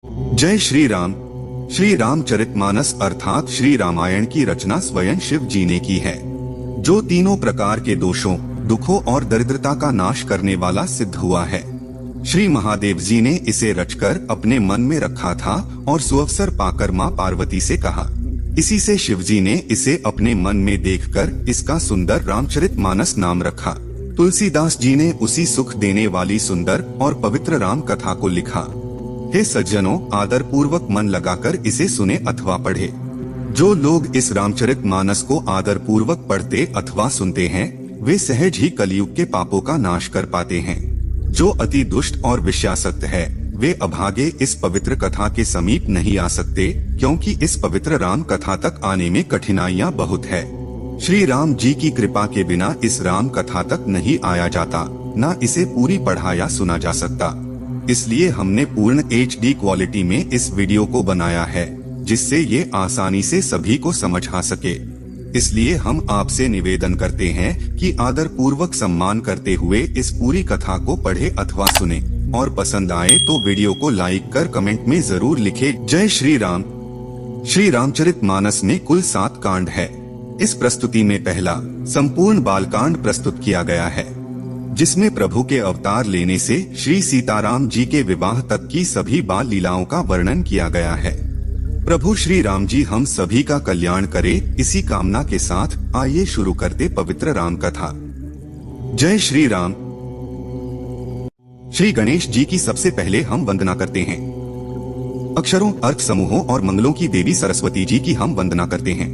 जय श्री राम। श्री रामचरितमानस अर्थात श्री रामायण की रचना स्वयं शिव जी ने की है, जो तीनों प्रकार के दोषों, दुखों और दरिद्रता का नाश करने वाला सिद्ध हुआ है। श्री महादेव जी ने इसे रचकर अपने मन में रखा था और सुअवसर पाकर मां पार्वती से कहा। इसी से शिव जी ने इसे अपने मन में देखकर इसका सुंदर रामचरितमानस नाम रखा। तुलसीदास जी ने उसी सुख देने वाली सुंदर और पवित्र राम कथा को लिखा। हे सज्जनों, आदर पूर्वक मन लगाकर इसे सुने अथवा पढ़े। जो लोग इस रामचरितमानस को आदर पूर्वक पढ़ते अथवा सुनते हैं, वे सहज ही कलयुग के पापों का नाश कर पाते हैं। जो अति दुष्ट और विषयासक्त है, वे अभागे इस पवित्र कथा के समीप नहीं आ सकते, क्योंकि इस पवित्र राम कथा तक आने में कठिनाइयाँ बहुत है। श्री राम जी की कृपा के बिना इस राम कथा तक नहीं आया जाता, न इसे पूरी पढ़ा या सुना जा सकता। इसलिए हमने पूर्ण HD क्वालिटी में इस वीडियो को बनाया है, जिससे ये आसानी से सभी को समझ आ सके। इसलिए हम आपसे निवेदन करते हैं कि आदर पूर्वक सम्मान करते हुए इस पूरी कथा को पढ़े अथवा सुने, और पसंद आए तो वीडियो को लाइक कर कमेंट में जरूर लिखे। जय श्री राम। श्री रामचरितमानस में कुल 7 कांड है। इस प्रस्तुति में पहला संपूर्ण बालकांड प्रस्तुत किया गया है, जिसमें प्रभु के अवतार लेने से श्री सीताराम जी के विवाह तक की सभी बाल लीलाओं का वर्णन किया गया है। प्रभु श्री राम जी हम सभी का कल्याण करे, इसी कामना के साथ आइए शुरू करते पवित्र राम कथा। जय श्री राम। श्री गणेश जी की सबसे पहले हम वंदना करते हैं। अक्षरों, अर्थ समूहों और मंगलों की देवी सरस्वती जी की हम वंदना करते हैं।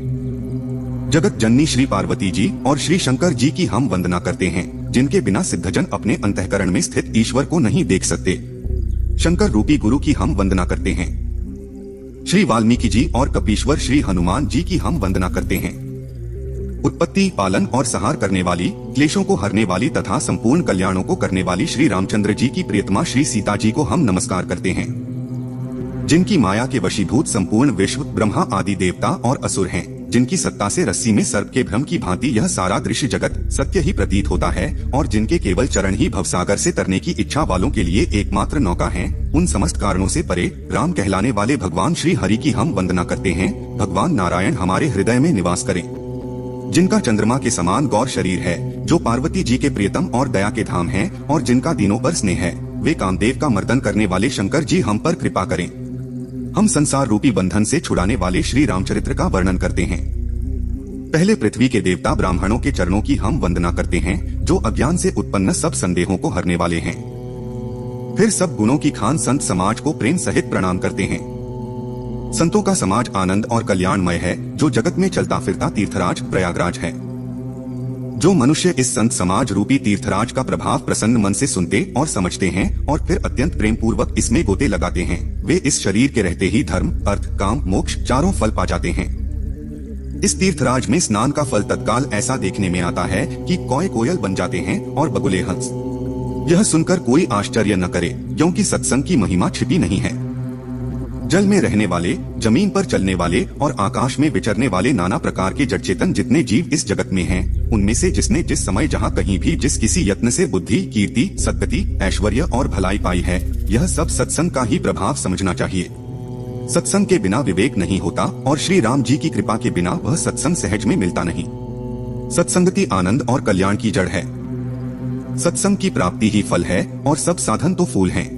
जगत जननी श्री पार्वती जी और श्री शंकर जी की हम वंदना करते हैं, जिनके बिना सिद्धजन अपने अंतःकरण में स्थित ईश्वर को नहीं देख सकते। शंकर रूपी गुरु की हम वंदना करते हैं। श्री वाल्मीकि जी और कपीश्वर श्री हनुमान जी की हम वंदना करते हैं। उत्पत्ति, पालन और संहार करने वाली, क्लेशों को हरने वाली तथा संपूर्ण कल्याणों को करने वाली श्री रामचंद्र जी की प्रियतमा श्री सीता जी को हम नमस्कार करते हैं, जिनकी माया के वशीभूत संपूर्ण विश्व, ब्रह्मा आदि देवता और असुर हैं, जिनकी सत्ता से रस्सी में सर्प के भ्रम की भांति यह सारा दृश्य जगत सत्य ही प्रतीत होता है, और जिनके केवल चरण ही भवसागर से तरने की इच्छा वालों के लिए एकमात्र नौका हैं। उन समस्त कारणों से परे राम कहलाने वाले भगवान श्री हरि की हम वंदना करते हैं। भगवान नारायण हमारे हृदय में निवास करें। जिनका चंद्रमा के समान गौर शरीर है, जो पार्वती जी के प्रियतम और दया के धाम हैं, और जिनका दिनों पर स्नेह है, वे कामदेव का मर्दन करने वाले शंकर जी हम पर कृपा करें। हम संसार रूपी बंधन से छुड़ाने वाले श्री रामचरित्र का वर्णन करते हैं। पहले पृथ्वी के देवता ब्राह्मणों के चरणों की हम वंदना करते हैं, जो अज्ञान से उत्पन्न सब संदेहों को हरने वाले हैं। फिर सब गुणों की खान संत समाज को प्रेम सहित प्रणाम करते हैं। संतों का समाज आनंद और कल्याणमय है, जो जगत में चलता फिरता तीर्थराज प्रयागराज है। जो मनुष्य इस संत समाज रूपी तीर्थराज का प्रभाव प्रसन्न मन से सुनते और समझते हैं, और फिर अत्यंत प्रेम पूर्वक इसमें गोते लगाते हैं, वे इस शरीर के रहते ही धर्म, अर्थ, काम, मोक्ष चारों फल पा जाते हैं। इस तीर्थराज में स्नान का फल तत्काल ऐसा देखने में आता है कि कौए कोयल बन जाते हैं और बगुले हंस। यह सुनकर कोई आश्चर्य न करे, क्योंकि सत्संग की महिमा छिपी नहीं है। जल में रहने वाले, जमीन पर चलने वाले और आकाश में विचरने वाले नाना प्रकार के जड़ चेतन जितने जीव इस जगत में हैं, उनमें से जिसने जिस समय जहाँ कहीं भी जिस किसी यत्न से बुद्धि, कीर्ति, सद्गति, ऐश्वर्य और भलाई पाई है, यह सब सत्संग का ही प्रभाव समझना चाहिए। सत्संग के बिना विवेक नहीं होता, और श्री राम जी की कृपा के बिना वह सत्संग सहज में मिलता नहीं। सत्संगति आनंद और कल्याण की जड़ है। सत्संग की प्राप्ति ही फल है, और सब साधन तो फूल हैं।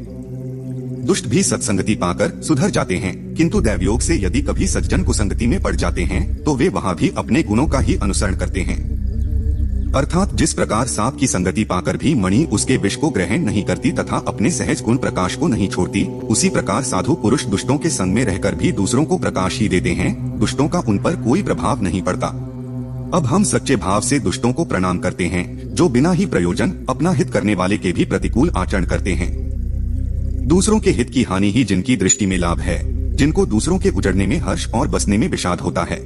दुष्ट भी सत्संगति पाकर सुधर जाते हैं, किंतु दैवयोग से यदि कभी सज्जन कुसंगति में पड़ जाते हैं, तो वे वहाँ भी अपने गुणों का ही अनुसरण करते हैं। अर्थात जिस प्रकार सांप की संगति पाकर भी मणि उसके विष को ग्रहण नहीं करती तथा अपने सहज गुण प्रकाश को नहीं छोड़ती, उसी प्रकार साधु पुरुष दुष्टों के संग में रहकर भी दूसरों को प्रकाश ही देते हैं, दुष्टों का उन पर कोई प्रभाव नहीं पड़ता। अब हम सच्चे भाव से दुष्टों को प्रणाम करते हैं, जो बिना ही प्रयोजन अपना हित करने वाले के भी प्रतिकूल आचरण करते हैं। दूसरों के हित की हानि ही जिनकी दृष्टि में लाभ है, जिनको दूसरों के उजड़ने में हर्ष और बसने में विषाद होता है।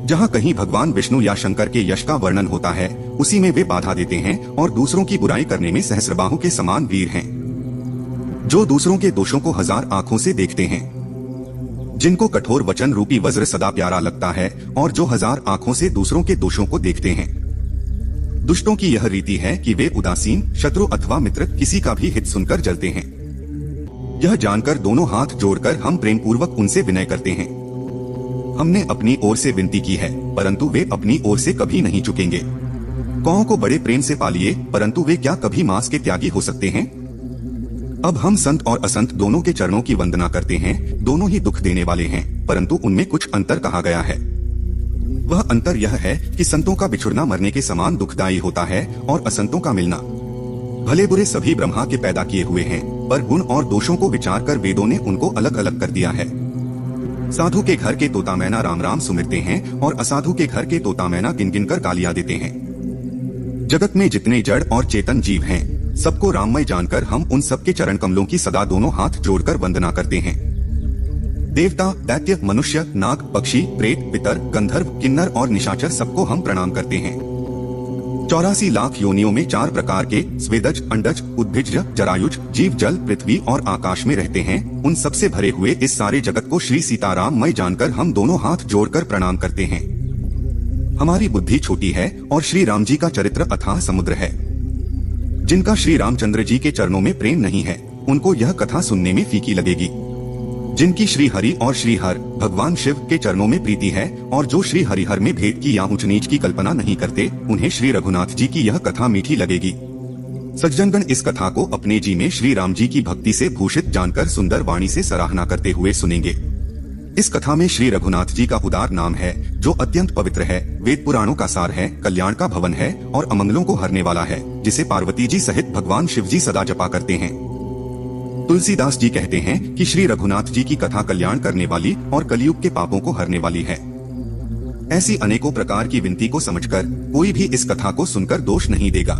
जहाँ कहीं भगवान विष्णु या शंकर के यश का वर्णन होता है, उसी में वे बाधा देते हैं और दूसरों की बुराई करने में सहस्रबाहु के समान वीर हैं, जो दूसरों के दोषों को 1000 आंखों से देखते हैं। जिनको कठोर वचन रूपी वज्र सदा प्यारा लगता है, और जो 1000 आंखों से दूसरों के दोषों को देखते हैं। दुष्टों की यह रीति है कि वे उदासीन, शत्रु अथवा मित्र किसी का भी हित सुनकर जलते हैं। यह जानकर दोनों हाथ जोड़कर हम प्रेम पूर्वक उनसे विनय करते हैं। हमने अपनी ओर से विनती की है, परंतु वे अपनी ओर से कभी नहीं चुकेंगे। कौओं को बड़े प्रेम से पालिए, परंतु वे क्या कभी मांस के त्यागी हो सकते हैं? अब हम संत और असंत दोनों के चरणों की वंदना करते हैं। दोनों ही दुख देने वाले हैं, परंतु उनमें कुछ अंतर कहा गया है। वह अंतर यह है कि संतों का बिछुड़ना मरने के समान दुखदायी होता है और असंतों का मिलना। भले बुरे सभी ब्रह्मा के पैदा किए हुए हैं, पर गुण और दोषों को विचार कर वेदों ने उनको अलग अलग कर दिया है। साधु के घर के तोता मैना राम राम सुमिरते हैं और असाधु के घर के तोता मैना गिन गिन कर गालियां देते हैं। जगत में जितने जड़ और चेतन जीव हैं, सबको राममय जानकर हम उन सबके चरण कमलों की सदा दोनों हाथ जोड़कर वंदना करते हैं। देवता, दैत्य, मनुष्य, नाग, पक्षी, प्रेत, पितर, गंधर्व, किन्नर और निशाचर सबको हम प्रणाम करते हैं। 84 लाख योनियों में 4 प्रकार के स्वेदज, अंडज, उद्भिज, जरायुज जीव जल, पृथ्वी और आकाश में रहते हैं। उन सबसे भरे हुए इस सारे जगत को श्री सीताराममय जानकर हम दोनों हाथ जोड़कर प्रणाम करते हैं। हमारी बुद्धि छोटी है और श्री राम जी का चरित्र अथाह समुद्र है। जिनका श्री रामचंद्र जी के चरणों में प्रेम नहीं है, उनको यह कथा सुनने में फीकी लगेगी। जिनकी श्री हरि और श्री हर भगवान शिव के चरणों में प्रीति है और जो श्री हरिहर में भेद की या ऊंच नीच की कल्पना नहीं करते, उन्हें श्री रघुनाथ जी की यह कथा मीठी लगेगी। सज्जनगण इस कथा को अपने जी में श्री राम जी की भक्ति से भूषित जानकर सुंदर वाणी से सराहना करते हुए सुनेंगे। इस कथा में श्री रघुनाथ जी का उदार नाम है, जो अत्यंत पवित्र है, वेद पुराणों का सार है, कल्याण का भवन है और अमंगलों को हरने वाला है, जिसे पार्वती जी सहित भगवान शिव जी सदा जपा करते हैं। तुलसीदास जी कहते हैं कि श्री रघुनाथ जी की कथा कल्याण करने वाली और कलयुग के पापों को हरने वाली है। ऐसी अनेकों प्रकार की विनती को समझकर कोई भी इस कथा को सुनकर दोष नहीं देगा।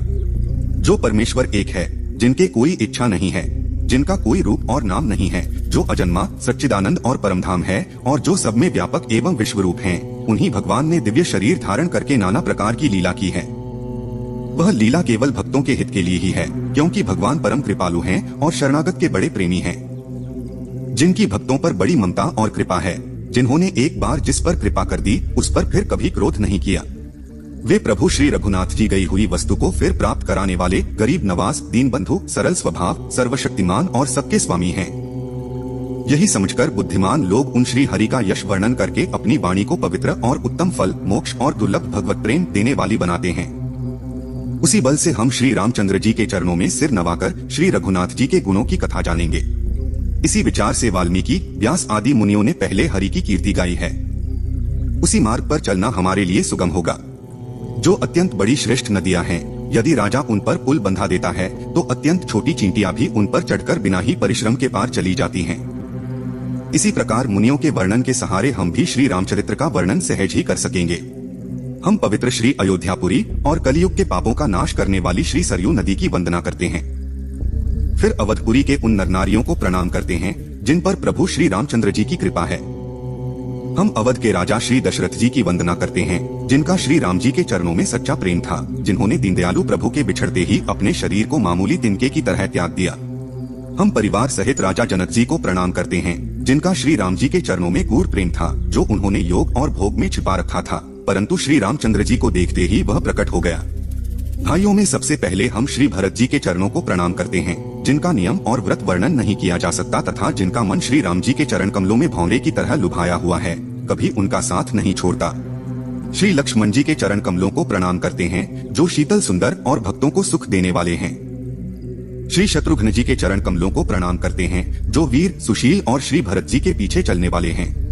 जो परमेश्वर एक है, जिनके कोई इच्छा नहीं है, जिनका कोई रूप और नाम नहीं है, जो अजन्मा, सच्चिदानंद और परमधाम है और जो सब में व्यापक एवं विश्वरूप हैं, उन्हीं भगवान ने दिव्य शरीर धारण करके नाना प्रकार की लीला की है। वह लीला केवल भक्तों के हित के लिए ही है, क्योंकि भगवान परम कृपालु हैं और शरणागत के बड़े प्रेमी हैं। जिनकी भक्तों पर बड़ी ममता और कृपा है, जिन्होंने एक बार जिस पर कृपा कर दी, उस पर फिर कभी क्रोध नहीं किया। वे प्रभु श्री रघुनाथ जी गई हुई वस्तु को फिर प्राप्त कराने वाले गरीब नवाज, दीन बंधु, सरल स्वभाव, सर्वशक्तिमान और सबके स्वामी हैं। यही समझकर बुद्धिमान लोग उन श्री हरि का यश वर्णन करके अपनी वाणी को पवित्र और उत्तम फल, मोक्ष और दुर्लभ भगवत प्रेम देने वाली बनाते हैं। उसी बल से हम श्री रामचंद्र जी के चरणों में सिर नवाकर श्री रघुनाथ जी के गुणों की कथा जानेंगे। इसी विचार से वाल्मीकि, व्यास आदि मुनियों ने पहले हरि की कीर्ति गाई है। उसी मार्ग पर चलना हमारे लिए सुगम होगा। जो अत्यंत बड़ी श्रेष्ठ नदियां हैं, यदि राजा उन पर पुल बंधा देता है, तो अत्यंत छोटी चींटियां भी उन पर चढ़कर बिना ही परिश्रम के पार चली जाती हैं। इसी प्रकार मुनियों के वर्णन के सहारे हम भी श्री रामचरित्र का वर्णन सहज ही कर सकेंगे। हम पवित्र श्री अयोध्यापुरी और कलयुग के पापों का नाश करने वाली श्री सरयू नदी की वंदना करते हैं। फिर अवधपुरी के उन नर नारियों को प्रणाम करते हैं, जिन पर प्रभु श्री रामचंद्र जी की कृपा है। हम अवध के राजा श्री दशरथ जी की वंदना करते हैं, जिनका श्री राम जी के चरणों में सच्चा प्रेम था, जिन्होंने दीनदयालु प्रभु के बिछड़ते ही अपने शरीर को मामूली तिनके की तरह त्याग दिया। हम परिवार सहित राजा जनक जी को प्रणाम करते हैं, जिनका श्री राम जी के चरणों में गूढ़ प्रेम था, जो उन्होंने योग और भोग में छिपा रखा था, परंतु श्री रामचंद्र जी को देखते ही वह प्रकट हो गया। भाइयों में सबसे पहले हम श्री भरत जी के चरणों को प्रणाम करते हैं, जिनका नियम और व्रत वर्णन नहीं किया जा सकता तथा जिनका मन श्री राम जी के चरण कमलों में भौरे की तरह लुभाया हुआ है, कभी उनका साथ नहीं छोड़ता। श्री लक्ष्मण जी के चरण कमलों को प्रणाम करते हैं, जो शीतल, सुंदर और भक्तों को सुख देने वाले हैं। श्री शत्रुघ्न जी के चरण कमलों को प्रणाम करते हैं, जो वीर, सुशील और श्री भरत जी के पीछे चलने वाले हैं।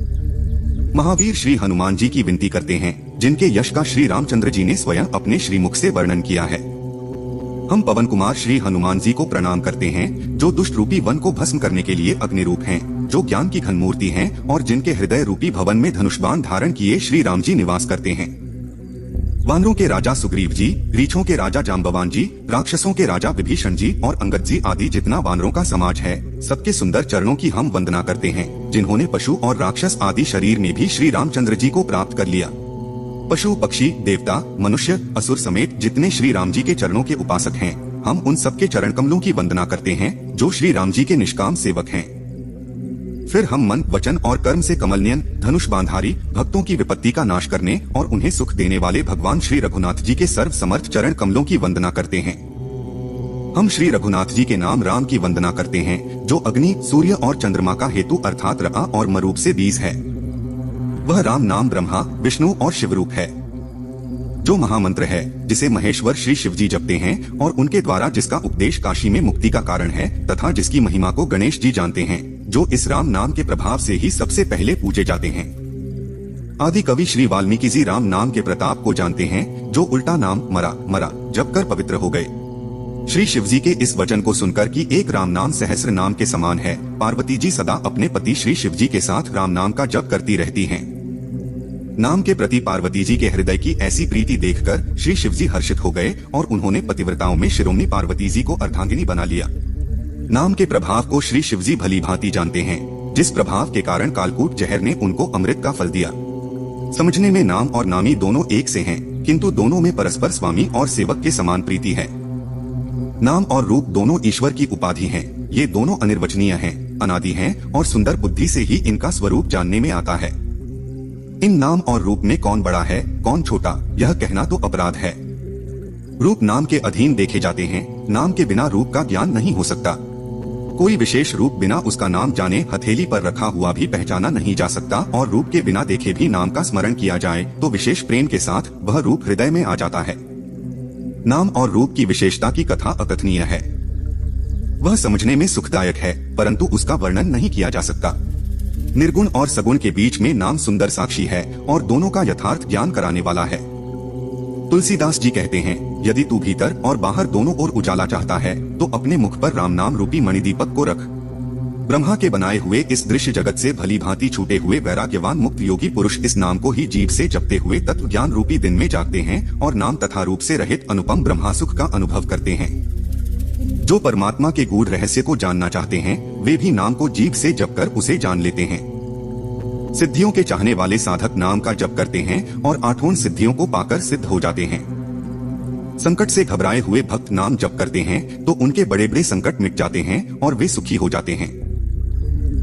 महावीर श्री हनुमान जी की विनती करते हैं, जिनके यश का श्री रामचंद्र जी ने स्वयं अपने श्रीमुख से वर्णन किया है। हम पवन कुमार श्री हनुमान जी को प्रणाम करते हैं, जो दुष्ट रूपी वन को भस्म करने के लिए अग्नि रूप हैं, जो ज्ञान की घन मूर्ति हैं और जिनके हृदय रूपी भवन में धनुष्बाण धारण किए श्री राम जी निवास करते हैं। वानरों के राजा सुग्रीव जी, रीछों के राजा जाम्बवान जी, राक्षसों के राजा विभीषण जी और अंगद जी आदि जितना वानरों का समाज है, सबके सुंदर चरणों की हम वंदना करते हैं, जिन्होंने पशु और राक्षस आदि शरीर में भी श्री रामचंद्र जी को प्राप्त कर लिया। पशु, पक्षी, देवता, मनुष्य, असुर समेत जितने श्री राम जी के चरणों के उपासक हैं, हम उन सबके चरण कमलों की वंदना करते हैं, जो श्री राम जी के निष्काम सेवक हैं। फिर हम मन, वचन और कर्म से कमलनयन, धनुष बांधारी, भक्तों की विपत्ति का नाश करने और उन्हें सुख देने वाले भगवान श्री रघुनाथ जी के सर्व समर्थ चरण कमलों की वंदना करते हैं। हम श्री रघुनाथ जी के नाम राम की वंदना करते हैं, जो अग्नि, सूर्य और चंद्रमा का हेतु अर्थात रा और मरूप से बीज है। वह राम नाम ब्रह्मा, विष्णु और शिवरूप है, जो महामंत्र है, जिसे महेश्वर श्री शिव जी जपते हैं और उनके द्वारा जिसका उपदेश काशी में मुक्ति का कारण है, तथा जिसकी महिमा को गणेश जी जानते हैं, जो इस राम नाम के प्रभाव से ही सबसे पहले पूजे जाते हैं। आदि कवि श्री वाल्मीकि जी राम नाम के प्रताप को जानते हैं, जो उल्टा नाम मरा मरा जप कर पवित्र हो गए। श्री शिव जी के इस वचन को सुनकर कि एक राम नाम सहस्र नाम के समान है, पार्वती जी सदा अपने पति श्री शिव जी के साथ राम नाम का जप करती रहती हैं। नाम के प्रति पार्वती जी के हृदय की ऐसी प्रीति देखकर श्री शिव जी हर्षित हो गए और उन्होंने पतिव्रताओं में शिरोमणि पार्वती जी को अर्धांगिनी बना लिया। नाम के प्रभाव को श्री शिव जी भली भांति जानते हैं, जिस प्रभाव के कारण कालकूट जहर ने उनको अमृत का फल दिया। समझने में नाम और नामी दोनों एक से हैं, किंतु दोनों में परस्पर स्वामी और सेवक के समान प्रीति है। नाम और रूप दोनों ईश्वर की उपाधि हैं। ये दोनों अनिर्वचनीय हैं, अनादि हैं और सुंदर बुद्धि से ही इनका स्वरूप जानने में आता है। इन नाम और रूप में कौन बड़ा है, कौन छोटा, यह कहना तो अपराध है। रूप नाम के अधीन देखे जाते हैं, नाम के बिना रूप का ज्ञान नहीं हो सकता। कोई विशेष रूप बिना उसका नाम जाने हथेली पर रखा हुआ भी पहचाना नहीं जा सकता, और रूप के बिना देखे भी नाम का स्मरण किया जाए तो विशेष प्रेम के साथ वह रूप हृदय में आ जाता है। नाम और रूप की विशेषता की कथा अकथनीय है। वह समझने में सुखदायक है, परंतु उसका वर्णन नहीं किया जा सकता। निर्गुण और सगुण के बीच में नाम सुंदर साक्षी है और दोनों का यथार्थ ज्ञान कराने वाला है। तुलसीदास जी कहते हैं, यदि तू भीतर और बाहर दोनों ओर उजाला चाहता है तो अपने मुख पर राम नाम रूपी मणिदीपक को रख। ब्रह्मा के बनाए हुए इस दृश्य जगत से भली भांति छूटे हुए वैराग्यवान मुक्त योगी पुरुष इस नाम को ही जीभ से जपते हुए तत्व ज्ञान रूपी दिन में जागते हैं और नाम तथा रूप से रहित अनुपम ब्रह्मा सुख का अनुभव करते हैं। जो परमात्मा के गूढ़ रहस्य को जानना चाहते हैं, वे भी नाम को जीभ से जपकर उसे जान लेते हैं। सिद्धियों के चाहने वाले साधक नाम का जप करते हैं और 8 सिद्धियों को पाकर सिद्ध हो जाते हैं। संकट से घबराए हुए भक्त नाम जप करते हैं तो उनके बड़े बड़े संकट मिट जाते हैं और वे सुखी हो जाते हैं।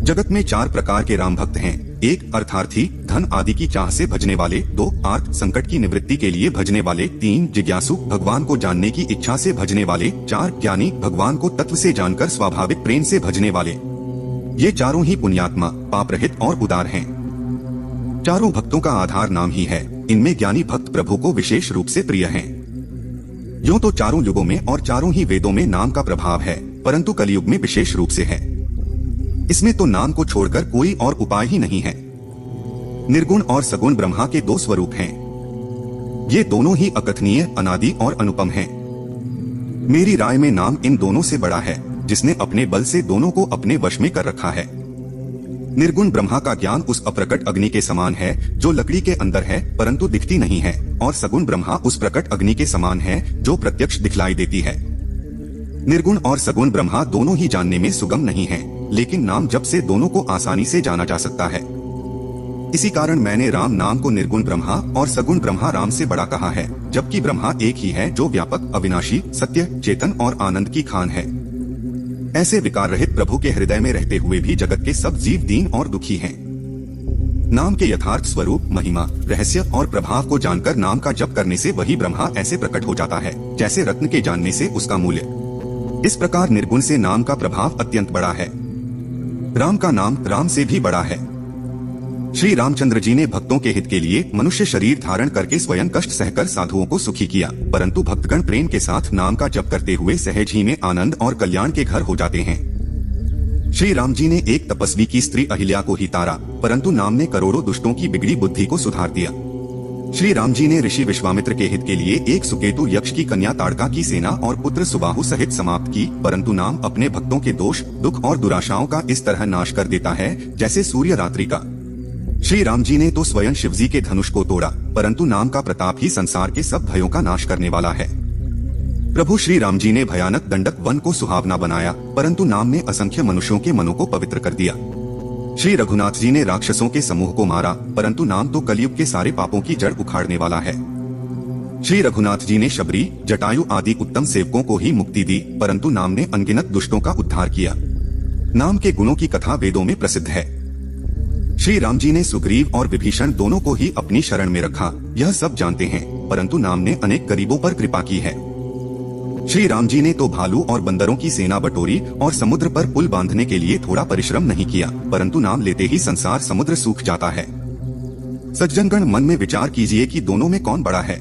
जगत में 4 प्रकार के राम भक्त हैं। 1 अर्थार्थी, धन आदि की चाह से भजने वाले। 2 आर्त, संकट की निवृत्ति के लिए भजने वाले। 3 जिज्ञासु, भगवान को जानने की इच्छा से भजने वाले। 4 ज्ञानी, भगवान को तत्व से जानकर स्वाभाविक प्रेम से भजने वाले। ये चारों ही पुण्यात्मा, पाप रहित और उदार हैं। चारों भक्तों का आधार नाम ही है। इनमें ज्ञानी भक्त प्रभु को विशेष रूप से प्रिय हैं। यूं तो चारों युगों में और चारों ही वेदों में नाम का प्रभाव है, परंतु कलयुग में विशेष रूप से है। इसमें तो नाम को छोड़कर कोई और उपाय ही नहीं है। निर्गुण और सगुण ब्रह्मा के 2 स्वरूप हैं। ये दोनों ही अकथनीय, अनादि और अनुपम हैं। मेरी राय में नाम इन दोनों से बड़ा है, जिसने अपने बल से दोनों को अपने वश में कर रखा है। निर्गुण ब्रह्मा का ज्ञान उस अप्रकट अग्नि के समान है जो लकड़ी के अंदर है परंतु दिखती नहीं है, और सगुण ब्रह्मा उस प्रकट अग्नि के समान है जो प्रत्यक्ष दिखलाई देती है। निर्गुण और सगुण ब्रह्मा दोनों ही जानने में सुगम नहीं है, लेकिन नाम जप से दोनों को आसानी से जाना जा सकता है। इसी कारण मैंने राम नाम को निर्गुण ब्रह्मा और सगुण ब्रह्मा राम से बड़ा कहा है, जबकि ब्रह्मा एक ही है जो व्यापक, अविनाशी, सत्य, चेतन और आनंद की खान है। ऐसे विकार रहित प्रभु के हृदय में रहते हुए भी जगत के सब जीव दीन और दुखी हैं। नाम के यथार्थ स्वरूप, महिमा, रहस्य और प्रभाव को जानकर नाम का जप करने से वही ब्रह्मा ऐसे प्रकट हो जाता है जैसे रत्न के जानने से उसका मूल्य। इस प्रकार निर्गुण से नाम का प्रभाव अत्यंत बड़ा है। राम का नाम राम से भी बड़ा है। श्री रामचंद्र जी ने भक्तों के हित के लिए मनुष्य शरीर धारण करके स्वयं कष्ट सहकर साधुओं को सुखी किया, परंतु भक्तगण प्रेम के साथ नाम का जप करते हुए सहज ही में आनंद और कल्याण के घर हो जाते हैं। श्री राम जी ने एक तपस्वी की स्त्री अहिल्या को ही तारा, परंतु नाम ने करोड़ों दुष्टों की बिगड़ी बुद्धि को सुधार दिया। श्री राम जी ने ऋषि विश्वामित्र के हित के लिए एक सुकेतु यक्ष की कन्या ताड़का की सेना और पुत्र सुबाहु सहित समाप्त की, परंतु नाम अपने भक्तों के दोष, दुख और दुराशाओं का इस तरह नाश कर देता है जैसे सूर्य रात्रि का। श्री राम जी ने तो स्वयं शिव जी के धनुष को तोड़ा, परंतु नाम का प्रताप ही संसार के सब भयों का नाश करने वाला है। प्रभु श्री राम जी ने भयानक दंडक वन को सुहावना बनाया, परंतु नाम ने असंख्य मनुष्यों के मनों को पवित्र कर दिया। श्री रघुनाथ जी ने राक्षसों के समूह को मारा, परंतु नाम तो कलयुग के सारे पापों की जड़ उखाड़ने वाला है। श्री रघुनाथ जी ने शबरी, जटायु आदि उत्तम सेवकों को ही मुक्ति दी, परंतु नाम ने अनगिनत दुष्टों का उद्धार किया। नाम के गुणों की कथा वेदों में प्रसिद्ध है। श्री राम जी ने सुग्रीव और विभीषण दोनों को ही अपनी शरण में रखा, यह सब जानते हैं, परंतु नाम ने अनेक गरीबों पर कृपा की है। श्री राम जी ने तो भालू और बंदरों की सेना बटोरी और समुद्र पर पुल बांधने के लिए थोड़ा परिश्रम नहीं किया, परंतु नाम लेते ही संसार समुद्र सूख जाता है। सज्जनगण, मन में विचार कीजिए कि दोनों में कौन बड़ा है।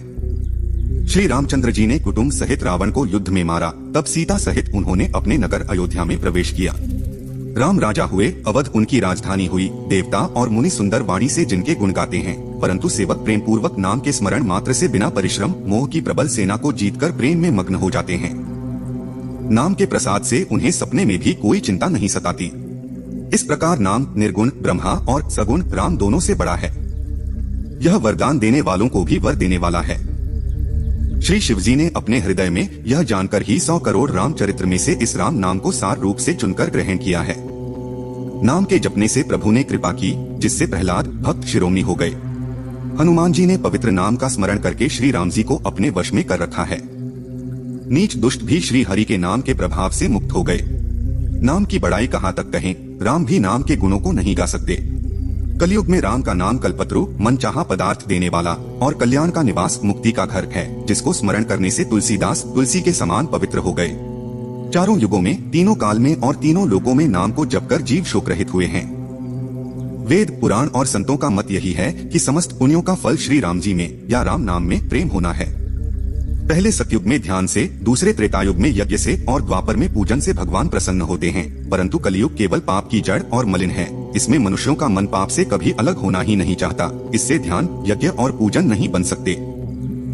श्री रामचंद्र जी ने कुटुंब सहित रावण को युद्ध में मारा, तब सीता सहित उन्होंने अपने नगर अयोध्या में प्रवेश किया। राम राजा हुए, अवध उनकी राजधानी हुई। देवता और मुनि सुंदर वाणी से जिनके गुण गाते हैं, परंतु सेवक प्रेम पूर्वक नाम के स्मरण मात्र से बिना परिश्रम मोह की प्रबल सेना को जीतकर प्रेम में मग्न हो जाते हैं। नाम के प्रसाद से उन्हें सपने में भी कोई चिंता नहीं सताती। इस प्रकार नाम निर्गुण ब्रह्मा और सगुण राम दोनों से बड़ा है। यह वरदान देने वालों को भी वर देने वाला है। श्री शिवजी ने अपने हृदय में यह जानकर ही 100 करोड़ रामचरित्र में से इस राम नाम को सार रूप से चुनकर ग्रहण किया है। नाम के जपने से प्रभु ने कृपा की, जिससे प्रहलाद भक्त शिरोमणि हो गए। हनुमान जी ने पवित्र नाम का स्मरण करके श्री राम जी को अपने वश में कर रखा है। नीच दुष्ट भी श्री हरि के नाम के प्रभाव से मुक्त हो गए। नाम की बड़ाई कहाँ तक कहें, राम भी नाम के गुणों को नहीं गा सकते। कलयुग में राम का नाम कल्पत्रु, मनचाहा पदार्थ देने वाला और कल्याण का निवास, मुक्ति का घर है, जिसको स्मरण करने से तुलसीदास तुलसी के समान पवित्र हो गए। चारों युगों में, तीनों काल में और तीनों लोकों में नाम को जपकर जीव शोक रहित हुए हैं। वेद, पुराण और संतों का मत यही है कि समस्त पुण्यों का फल श्री राम जी में या राम नाम में प्रेम होना है। पहले सतयुग में ध्यान से, दूसरे त्रेतायुग में यज्ञ से और द्वापर में पूजन से भगवान प्रसन्न होते हैं, परंतु कलयुग केवल पाप की जड़ और मलिन है। इसमें मनुष्यों का मन पाप से कभी अलग होना ही नहीं चाहता। इससे ध्यान, यज्ञ और पूजन नहीं बन सकते।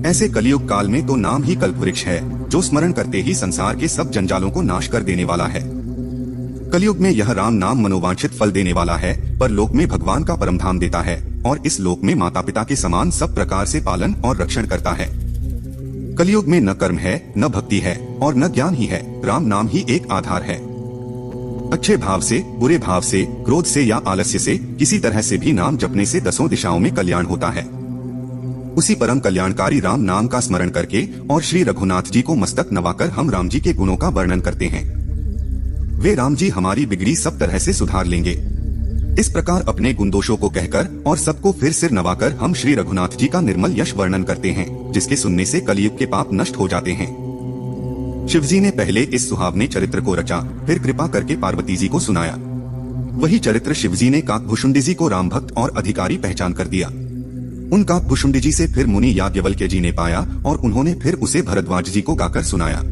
ऐसे कलयुग काल में तो नाम ही कल्पवृक्ष है, जो स्मरण करते ही संसार के सब जंजालों को नाश कर देने वाला है। कलयुग में यह राम नाम मनोवांछित फल देने वाला है, पर लोक में भगवान का परम धाम देता है और इस लोक में माता पिता के समान सब प्रकार से पालन और रक्षण करता है। कलयुग में न कर्म है, न भक्ति है और न ज्ञान ही है, राम नाम ही एक आधार है। अच्छे भाव से, बुरे भाव से, क्रोध से या आलस्य से, किसी तरह से भी नाम जपने से 10 दिशाओं में कल्याण होता है। उसी परम कल्याणकारी राम नाम का स्मरण करके और श्री रघुनाथ जी को मस्तक नवाकर हम राम जी के गुणों का वर्णन करते हैं। वे राम जी हमारी बिगड़ी सब तरह से सुधार लेंगे। इस प्रकार अपने गुण दोषों को कहकर और सबको फिर सिर नवाकर हम श्री रघुनाथ जी का निर्मल यश वर्णन करते हैं, जिसके सुनने से कलयुग के पाप नष्ट हो जाते हैं। शिवजी ने पहले इस सुहावने चरित्र को रचा, फिर कृपा करके पार्वती जी को सुनाया। वही चरित्र शिवजी ने काकभुषुंडी जी को राम भक्त और अधिकारी पहचान कर दिया। उन काकभुषुंडी जी से फिर मुनि याज्ञवल्क्य जी ने पाया और उन्होंने फिर उसे भरद्वाज जी को गाकर सुनाया।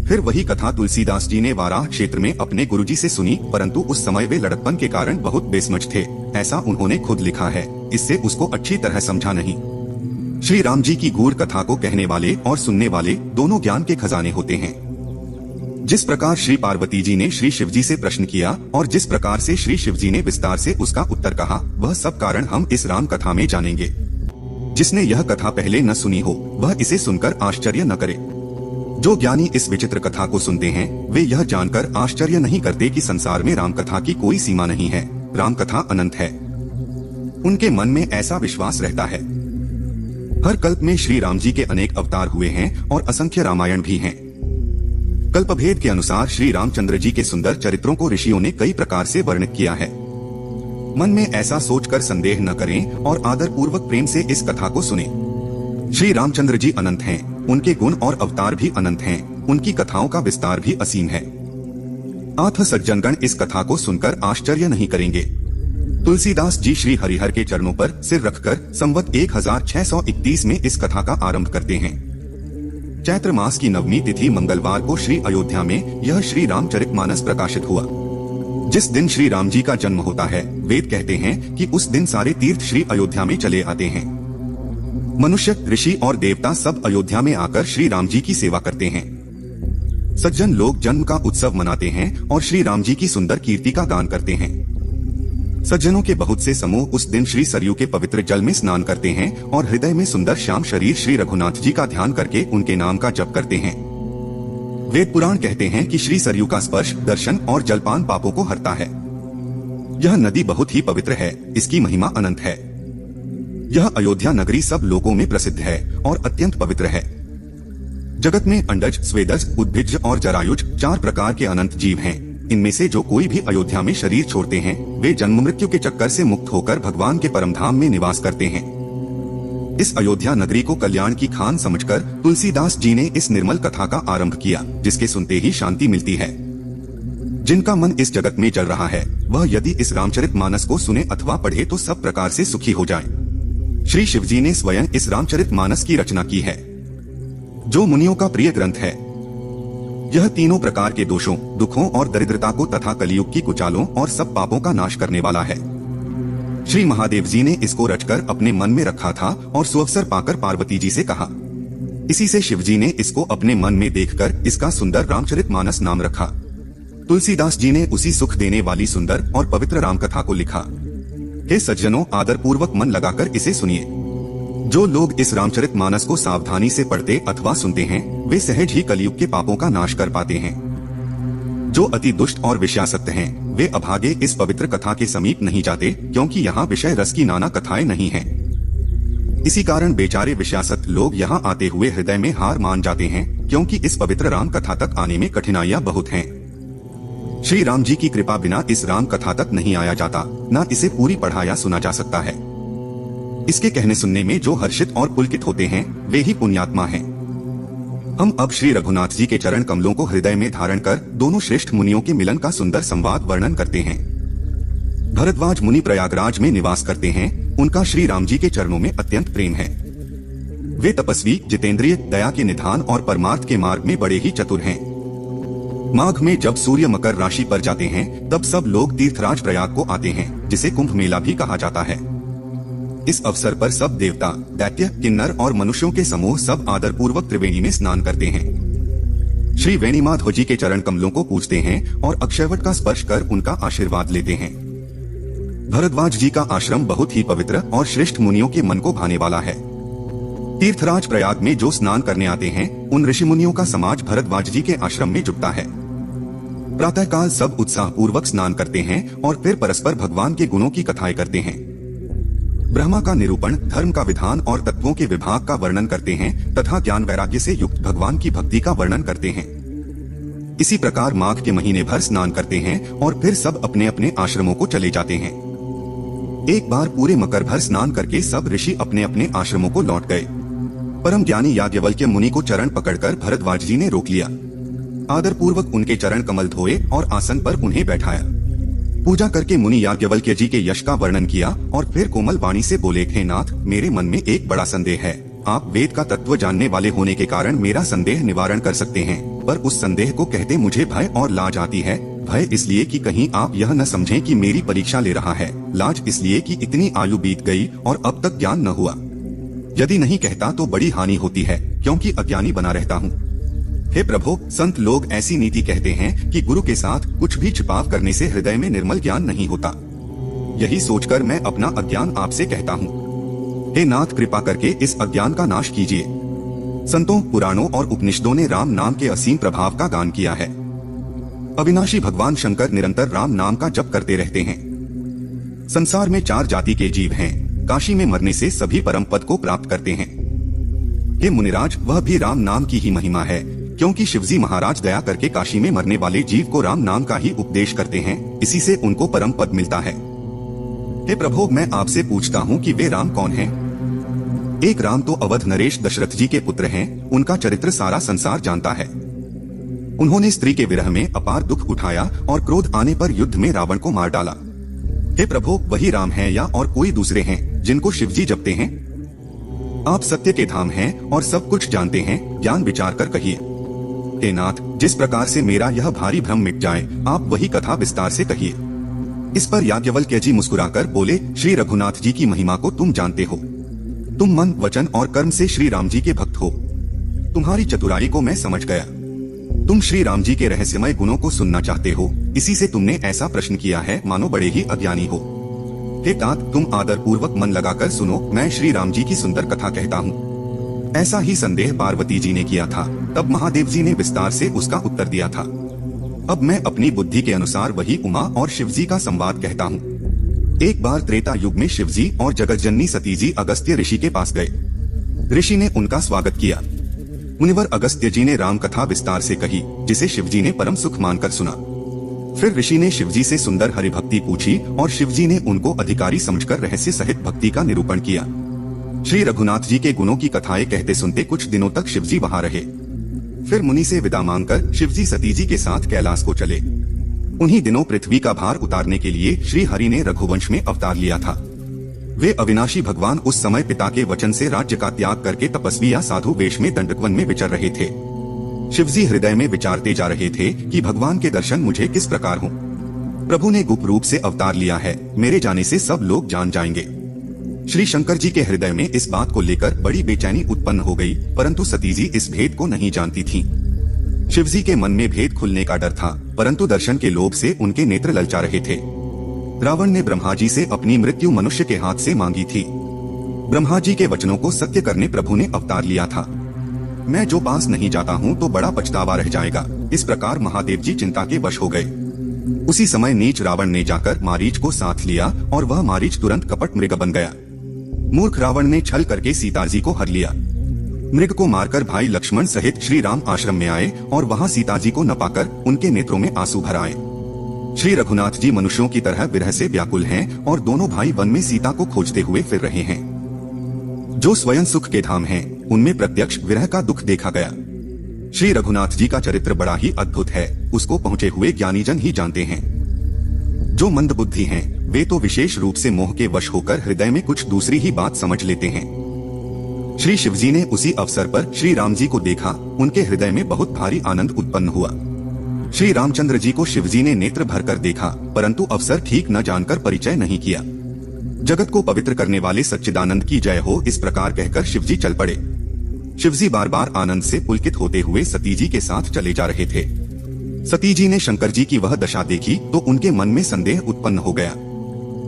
फिर वही कथा तुलसीदास जी ने वाराह क्षेत्र में अपने गुरुजी से सुनी, परंतु उस समय वे लड़कपन के कारण बहुत बेसमझ थे, ऐसा उन्होंने खुद लिखा है। इससे उसको अच्छी तरह समझा नहीं। श्री राम जी की गूढ़ कथा को कहने वाले और सुनने वाले दोनों ज्ञान के खजाने होते हैं। जिस प्रकार श्री पार्वती जी ने श्री शिवजी से प्रश्न किया और जिस प्रकार से श्री शिवजी ने विस्तार से उसका उत्तर कहा, वह सब कारण हम इस राम कथा में जानेंगे। जिसने यह कथा पहले न सुनी हो, वह इसे सुनकर आश्चर्य न करे। जो ज्ञानी इस विचित्र कथा को सुनते हैं, वे यह जानकर आश्चर्य नहीं करते कि संसार में राम कथा की कोई सीमा नहीं है, राम कथा अनंत है। उनके मन में ऐसा विश्वास रहता है। हर कल्प में श्री राम जी के अनेक अवतार हुए हैं और असंख्य रामायण भी हैं। कल्पभेद के अनुसार श्री रामचंद्र जी के सुंदर चरित्रों को ऋषियों ने कई प्रकार से वर्णित किया है। मन में ऐसा सोचकर संदेह न करें और आदर पूर्वक प्रेम से इस कथा को सुने। श्री रामचंद्र जी अनंत हैं, उनके गुण और अवतार भी अनंत हैं, उनकी कथाओं का विस्तार भी असीम है। आथ सज्जनगण इस कथा को सुनकर आश्चर्य नहीं करेंगे। तुलसीदास जी श्री हरिहर के चरणों पर सिर रखकर संवत 1631 में इस कथा का आरंभ करते हैं। चैत्र मास की नवमी तिथि मंगलवार को श्री अयोध्या में यह श्री रामचरितमानस प्रकाशित हुआ। जिस दिन श्री राम जी का जन्म होता है, वेद कहते हैं कि उस दिन सारे तीर्थ श्री अयोध्या में चले आते हैं। मनुष्य, ऋषि और देवता सब अयोध्या में आकर श्री राम जी की सेवा करते हैं। सज्जन लोग जन्म का उत्सव मनाते हैं और श्री राम जी की सुंदर कीर्ति का गान करते हैं। सज्जनों के बहुत से समूह उस दिन श्री सरयू के पवित्र जल में स्नान करते हैं और हृदय में सुंदर श्याम शरीर श्री रघुनाथ जी का ध्यान करके उनके नाम का जप करते हैं। वेद पुराण कहते हैं कि श्री सरयू का स्पर्श, दर्शन और जलपान पापों को हरता है। यह नदी बहुत ही पवित्र है, इसकी महिमा अनंत है। यह अयोध्या नगरी सब लोगों में प्रसिद्ध है और अत्यंत पवित्र है। जगत में अंडज, स्वेदज, उद्भिज और जरायुज 4 प्रकार के अनंत जीव हैं। इनमें से जो कोई भी अयोध्या में शरीर छोड़ते हैं, वे जन्म मृत्यु के चक्कर से मुक्त होकर भगवान के परम धाम में निवास करते हैं। इस अयोध्या नगरी को कल्याण की खान समझकर तुलसीदास जी ने इस निर्मल कथा का आरंभ किया, जिसके सुनते ही शांति मिलती है। जिनका मन इस जगत में जल रहा है, वह यदि इस रामचरितमानस को सुने अथवा पढ़े तो सब प्रकार से सुखी हो जाए। श्री शिवजी ने स्वयं इस रामचरितमानस की रचना की है, जो मुनियों का प्रिय ग्रंथ है। यह तीनों प्रकार के दोषों, दुखों और दरिद्रता को तथा कलियुग की कुचालों और सब पापों का नाश करने वाला है। श्री महादेव जी ने इसको रचकर अपने मन में रखा था और सुअवसर पाकर पार्वती जी से कहा। इसी से शिवजी ने इसको अपने मन में देखकर इसका सुंदर रामचरितमानस नाम रखा। तुलसीदास जी ने उसी सुख देने वाली सुंदर और पवित्र राम कथा को लिखा। हे सज्जनों, आदर पूर्वक मन लगाकर इसे सुनिए। जो लोग इस रामचरितमानस को सावधानी से पढ़ते अथवा सुनते हैं, वे सहज ही कलियुग के पापों का नाश कर पाते हैं। जो अति दुष्ट और विषयासक्त हैं, वे अभागे इस पवित्र कथा के समीप नहीं जाते, क्योंकि यहाँ विषय रस की नाना कथाएं नहीं हैं। इसी कारण बेचारे विषयासक्त लोग यहाँ आते हुए हृदय में हार मान जाते हैं, क्योंकि इस पवित्र राम कथा तक आने में कठिनाइयाँ बहुत हैं। श्री राम जी की कृपा बिना इस राम कथा तक नहीं आया जाता, न इसे पूरी पढ़ा या सुना जा सकता है। इसके कहने सुनने में जो हर्षित और पुलकित होते हैं, वे ही पुण्यात्मा हैं। हम अब श्री रघुनाथ जी के चरण कमलों को हृदय में धारण कर दोनों श्रेष्ठ मुनियों के मिलन का सुंदर संवाद वर्णन करते हैं। भरद्वाज मुनि प्रयागराज में निवास करते हैं। उनका श्री राम जी के चरणों में अत्यंत प्रेम है। वे तपस्वी, जितेंद्रिय, दया के निधान और परमार्थ के मार्ग में बड़े ही चतुर हैं। माघ में जब सूर्य मकर राशि पर जाते हैं, तब सब लोग तीर्थराज प्रयाग को आते हैं, जिसे कुंभ मेला भी कहा जाता है। इस अवसर पर सब देवता, दैत्य, किन्नर और मनुष्यों के समूह सब आदर पूर्वक त्रिवेणी में स्नान करते हैं। श्री वेणीमाधव जी के चरण कमलों को पूजते हैं और अक्षयवट का स्पर्श कर उनका आशीर्वाद लेते हैं। भरद्वाज जी का आश्रम बहुत ही पवित्र और श्रेष्ठ मुनियों के मन को भाने वाला है। तीर्थराज प्रयाग में जो स्नान करने आते हैं, उन ऋषि मुनियों का समाज भरद्वाज जी के आश्रम में जुटता है। प्रातःकाल सब उत्साह पूर्वक स्नान करते हैं और फिर परस्पर भगवान के गुणों की कथाएं करते हैं। ब्रह्मा का निरूपण, धर्म का विधान और तत्वों के विभाग का वर्णन करते हैं तथा ज्ञान वैराग्य से युक्त भगवान की भक्ति का वर्णन करते हैं। इसी प्रकार माघ के महीने भर स्नान करते हैं और फिर सब अपने अपने आश्रमों को चले जाते हैं। एक बार पूरे मकर भर स्नान करके सब ऋषि अपने अपने आश्रमों को लौट गए। परम ज्ञानी याज्ञवल्क्य मुनि को चरण पकड़कर भरद्वाज जी ने रोक लिया। आदर पूर्वक उनके चरण कमल धोए और आसन पर उन्हें बैठाया। पूजा करके मुनि याज्ञवल्क्य जी के यश का वर्णन किया और फिर कोमल वाणी से बोले, हे नाथ, मेरे मन में एक बड़ा संदेह है। आप वेद का तत्व जानने वाले होने के कारण मेरा संदेह निवारण कर सकते हैं, पर उस संदेह को कहते मुझे भय और लाज आती है। भय इसलिए कि कहीं आप यह न समझें कि मेरी परीक्षा ले रहा है। लाज इसलिए कि इतनी आयु बीत गई और अब तक ज्ञान न हुआ। यदि नहीं कहता तो बड़ी हानि होती है, क्योंकि अज्ञानी बना रहता हूँ। हे प्रभु, संत लोग ऐसी नीति कहते हैं कि गुरु के साथ कुछ भी छिपाव करने से हृदय में निर्मल ज्ञान नहीं होता। यही सोचकर मैं अपना अज्ञान आपसे कहता हूँ। हे नाथ, कृपा करके इस अज्ञान का नाश कीजिए। संतों, पुराणों और उपनिषदों ने राम नाम के असीम प्रभाव का गान किया है। अविनाशी भगवान शंकर निरंतर राम नाम का जप करते रहते हैं। संसार में 4 जाति के जीव हैं। काशी में मरने से सभी परम पद को प्राप्त करते हैं। हे मुनिराज, वह भी राम नाम की ही महिमा है, क्योंकि शिवजी महाराज दया करके काशी में मरने वाले जीव को राम नाम का ही उपदेश करते हैं। इसी से उनको परम पद मिलता है। हे प्रभु, मैं आपसे पूछता हूँ कि वे राम कौन हैं? एक राम तो अवध नरेश दशरथ जी के पुत्र हैं। उनका चरित्र सारा संसार जानता है। उन्होंने स्त्री के विरह में अपार दुख उठाया और क्रोध आने पर युद्ध में रावण को मार डाला। हे प्रभु, वही राम हैं या और कोई दूसरे हैं जिनको शिवजी जपते हैं? आप सत्य के धाम हैं और सब कुछ जानते हैं, ज्ञान विचार कर कहिए। हे नाथ, जिस प्रकार से मेरा यह भारी भ्रम मिट जाए, आप वही कथा विस्तार से कहिए। इस पर याज्ञवल्क्य जी मुस्कुराकर बोले, श्री रघुनाथ जी की महिमा को तुम जानते हो। तुम मन, वचन और कर्म से श्री राम जी के भक्त हो। तुम्हारी चतुराई को मैं समझ गया। तुम श्री राम जी के रहस्यमय गुणों को सुनना चाहते हो, इसी से तुमने ऐसा प्रश्न किया है मानो बड़े ही अज्ञानी हो। हे तात, तुम आदर पूर्वक मन लगाकर सुनो, मैं श्री राम जी की सुंदर कथा कहता हूँ। ऐसा ही संदेह पार्वती जी ने किया था, तब महादेव जी ने विस्तार से उसका उत्तर दिया था। अब मैं अपनी बुद्धि के अनुसार वही उमा और शिवजी का संवाद कहता हूँ। एक बार त्रेता युग में शिवजी और जगतजननी सती जी अगस्त्य ऋषि के पास गए। ऋषि ने उनका स्वागत किया। मुनिवर अगस्त्य जी ने राम कथा विस्तार से कही, जिसे शिवजी ने परम सुख मानकर सुना। फिर ऋषि ने शिवजी से सुंदर हरिभक्ति पूछी और शिवजी ने उनको अधिकारी समझकर रहस्य सहित भक्ति का निरूपण किया। श्री रघुनाथ जी के गुणों की कथाएं कहते सुनते कुछ दिनों तक शिवजी वहां रहे। फिर मुनि से विदा मांगकर शिवजी सती जी के साथ कैलाश को चले। उन्हीं दिनों पृथ्वी का भार उतारने के लिए श्री हरि ने रघुवंश में अवतार लिया था। वे अविनाशी भगवान उस समय पिता के वचन से राज्य का त्याग करके तपस्वी या साधु वेश में दंडकवन में विचर रहे थे। शिवजी हृदय में विचारते जा रहे थे कि भगवान के दर्शन मुझे किस प्रकार हों। प्रभु ने गुप्त रूप से अवतार लिया है, मेरे जाने से सब लोग जान जाएंगे। श्री शंकर जी के हृदय में इस बात को लेकर बड़ी बेचैनी उत्पन्न हो गई, परंतु सती जी इस भेद को नहीं जानती थीं। शिवजी के मन में भेद खुलने का डर था, परंतु दर्शन के लोभ से उनके नेत्र ललचा रहे थे। रावण ने ब्रह्मा जी से अपनी मृत्यु मनुष्य के हाथ से मांगी थी। ब्रह्मा जी के वचनों को सत्य करने प्रभु ने अवतार लिया था। मैं जो पास नहीं जाता हूँ तो बड़ा पछतावा रह जाएगा। इस प्रकार महादेव जी चिंता के वश हो गए। उसी समय नीच रावण ने जाकर मारीच को साथ लिया और वह मारीच तुरंत कपट मृग बन गया। मूर्ख रावण ने छल करके सीता जी को हर लिया। मृग को मारकर भाई लक्ष्मण सहित श्री राम आश्रम में आए और वहां सीता जी को न पाकर उनके नेत्रों में आंसू भर आए। श्री रघुनाथ जी मनुष्यों की तरह विरह से व्याकुल हैं और दोनों भाई वन में सीता को खोजते हुए फिर रहे हैं। जो स्वयं सुख के धाम हैं, उनमें प्रत्यक्ष विरह का दुख देखा गया। श्री रघुनाथ जी का चरित्र बड़ा ही अद्भुत है, उसको पहुँचे हुए ज्ञानीजन ही जानते हैं। जो मंद बुद्धि हैं, वे तो विशेष रूप से मोह के वश होकर हृदय में कुछ दूसरी ही बात समझ लेते हैं। श्री शिवजी ने उसी अवसर पर श्री राम जी को देखा, उनके हृदय में बहुत भारी आनंद उत्पन्न हुआ। श्री रामचंद्र जी को शिवजी ने नेत्र भरकर देखा, परंतु अवसर ठीक न जानकर परिचय नहीं किया। जगत को पवित्र करने वाले सच्चिदानंद की जय हो, इस प्रकार कहकर शिवजी चल पड़े। शिवजी बार बार आनंद से पुलकित होते हुए सती जी के साथ चले जा रहे थे। सती जी ने शंकर जी की वह दशा देखी तो उनके मन में संदेह उत्पन्न हो गया।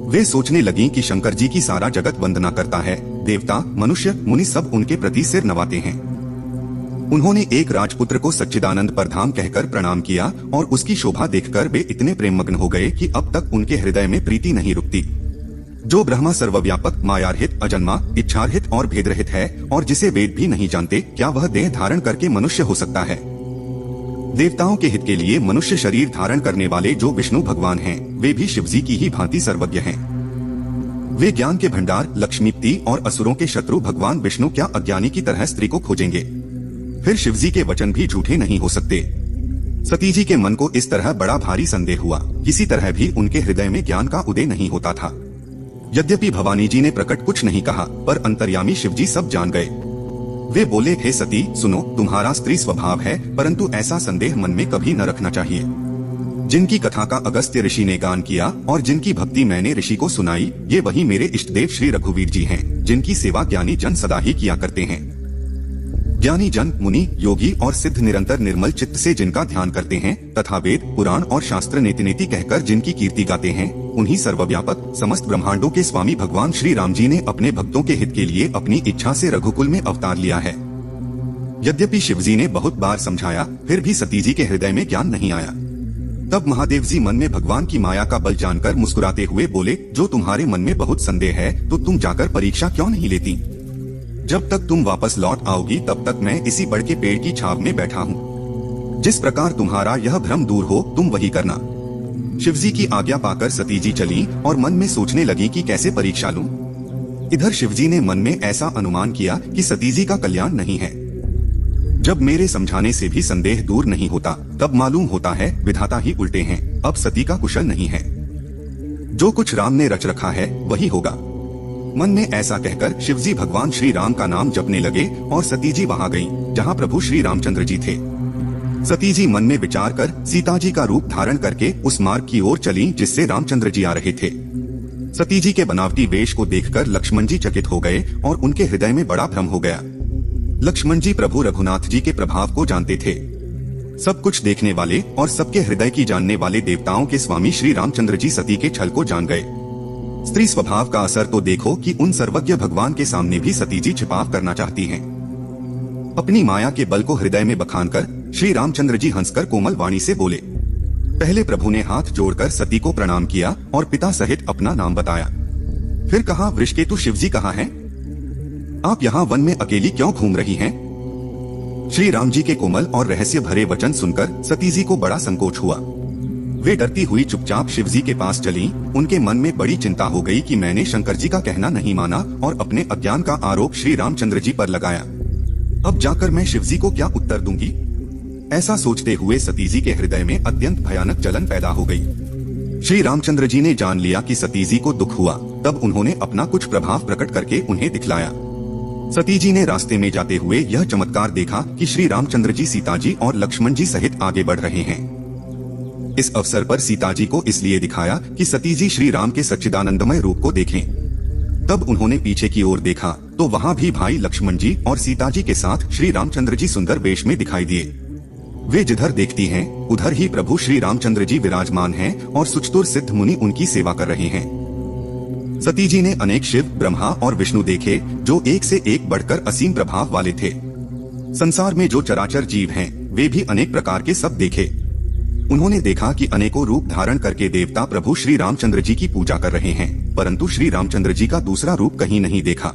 वे सोचने लगी कि शंकर जी की सारा जगत वंदना करता है, देवता मनुष्य मुनि सब उनके प्रति सिर नवाते हैं। उन्होंने एक राजपुत्र को सच्चिदानंद परधाम कहकर प्रणाम किया और उसकी शोभा देखकर वे इतने प्रेममग्न हो गए कि अब तक उनके हृदय में प्रीति नहीं रुकती। जो ब्रह्मा सर्वव्यापक, मायारहित, अजन्मा, इच्छारहित और भेदरहित है और जिसे वेद भी नहीं जानते, क्या वह देह धारण करके मनुष्य हो सकता है? देवताओं के हित के लिए मनुष्य शरीर धारण करने वाले जो विष्णु भगवान हैं, वे भी शिवजी की ही भांति सर्वज्ञ हैं। वे ज्ञान के भंडार, लक्ष्मीपति और असुरों के शत्रु भगवान विष्णु क्या अज्ञानी की तरह स्त्री को खोजेंगे? फिर शिवजी के वचन भी झूठे नहीं हो सकते। सती जी के मन को इस तरह बड़ा भारी संदेह हुआ। किसी तरह भी उनके हृदय में ज्ञान का उदय नहीं होता था। यद्यपि भवानी जी ने प्रकट कुछ नहीं कहा, पर अंतर्यामी शिवजी सब जान गए। वे बोले, हे सती सुनो, तुम्हारा स्त्री स्वभाव है, परंतु ऐसा संदेह मन में कभी न रखना चाहिए। जिनकी कथा का अगस्त्य ऋषि ने गान किया और जिनकी भक्ति मैंने ऋषि को सुनाई, ये वही मेरे इष्टदेव श्री रघुवीर जी हैं, जिनकी सेवा ज्ञानी जन सदा ही किया करते हैं। ज्ञानी जन, मुनि, योगी और सिद्ध निरंतर निर्मल चित्त से जिनका ध्यान करते हैं तथा वेद, पुराण और शास्त्र नेति नेति कहकर जिनकी कीर्ति गाते हैं, उन्हीं सर्वव्यापक समस्त ब्रह्मांडों के स्वामी भगवान श्री राम जी ने अपने भक्तों के हित के लिए अपनी इच्छा से रघुकुल में अवतार लिया है। यद्यपि शिवजी ने बहुत बार समझाया, फिर भी सती जी के हृदय में ज्ञान नहीं आया। तब महादेव जी मन में भगवान की माया का बल जानकर मुस्कुराते हुए बोले, जो तुम्हारे मन में बहुत संदेह है तो तुम जाकर परीक्षा क्यों नहीं लेती? जब तक तुम वापस लौट आओगी तब तक मैं इसी बड़ के पेड़ की छाव में बैठा हूँ। जिस प्रकार तुम्हारा यह भ्रम दूर हो, तुम वही करना। शिवजी की आज्ञा पाकर सती जी चली और मन में सोचने लगी कि कैसे परीक्षा लूं। इधर शिवजी ने मन में ऐसा अनुमान किया कि सती जी का कल्याण नहीं है। जब मेरे समझाने से भी संदेह दूर नहीं होता, तब मालूम होता है विधाता ही उल्टे हैं। अब सती का कुशल नहीं है। जो कुछ राम ने रच रखा है वही होगा। मन में ऐसा कहकर शिवजी भगवान श्री राम का नाम जपने लगे और सती जी वहां गईं, जहां प्रभु श्री रामचंद्र जी थे। सती जी मन में विचार कर सीता जी का रूप धारण करके उस मार्ग की ओर चली जिससे रामचंद्र जी आ रहे थे। सती जी के बनावटी वेश को देखकर लक्ष्मण जी चकित हो गए और उनके हृदय में बड़ा भ्रम हो गया। लक्ष्मण जी प्रभु रघुनाथ जी के प्रभाव को जानते थे। सब कुछ देखने वाले और सबके हृदय की जानने वाले देवताओं के स्वामी श्री रामचंद्र जी सती के छल को जान गए। स्त्री स्वभाव का असर तो देखो कि उन सर्वज्ञ भगवान के सामने भी सती जी छिपाव करना चाहती हैं। अपनी माया के बल को हृदय में बखानकर श्री रामचंद्र जी हंसकर कोमल वाणी से बोले। पहले प्रभु ने हाथ जोड़कर सती को प्रणाम किया और पिता सहित अपना नाम बताया। फिर कहा, वृषकेतु शिवजी कहाँ हैं? आप यहाँ वन में अकेली क्यों घूम रही हैं? श्री राम जी के कोमल और रहस्य भरे वचन सुनकर सती जी को बड़ा संकोच हुआ। वे डरती हुई चुपचाप शिवजी के पास चलीं। उनके मन में बड़ी चिंता हो गई कि मैंने शंकर जी का कहना नहीं माना और अपने अज्ञान का आरोप श्री रामचंद्र जी पर लगाया। अब जाकर मैं शिवजी को क्या उत्तर दूंगी? ऐसा सोचते हुए सती जी के हृदय में अत्यंत भयानक जलन पैदा हो गई। श्री रामचंद्र जी ने जान लिया कि सती जी को दुख हुआ। तब उन्होंने अपना कुछ प्रभाव प्रकट करके उन्हें दिखलाया। सती जी ने रास्ते में जाते हुए यह चमत्कार देखा कि श्री रामचंद्र जी सीता जी और लक्ष्मण जी सहित आगे बढ़ रहे हैं। इस अवसर पर सीता जी को इसलिए दिखाया कि सती जी श्री राम के सच्चिदानंदमय रूप को देखें। तब उन्होंने पीछे की ओर देखा तो वहाँ भी भाई लक्ष्मण जी और सीता जी के साथ श्री रामचंद्र जी सुंदर वेश में दिखाई दिए। वे जिधर देखती हैं, उधर ही प्रभु श्री रामचंद्र जी विराजमान हैं और सुचतुर सिद्ध मुनि उनकी सेवा कर रहे हैं। सती जी ने अनेक शिव, ब्रह्मा और विष्णु देखे जो एक से एक बढ़कर असीम प्रभाव वाले थे। संसार में जो चराचर जीव हैं, वे भी अनेक प्रकार के सब देखे। उन्होंने देखा कि अनेकों रूप धारण करके देवता प्रभु श्री रामचंद्र जी की पूजा कर रहे हैं, परंतु श्री रामचंद्र जी का दूसरा रूप कहीं नहीं देखा।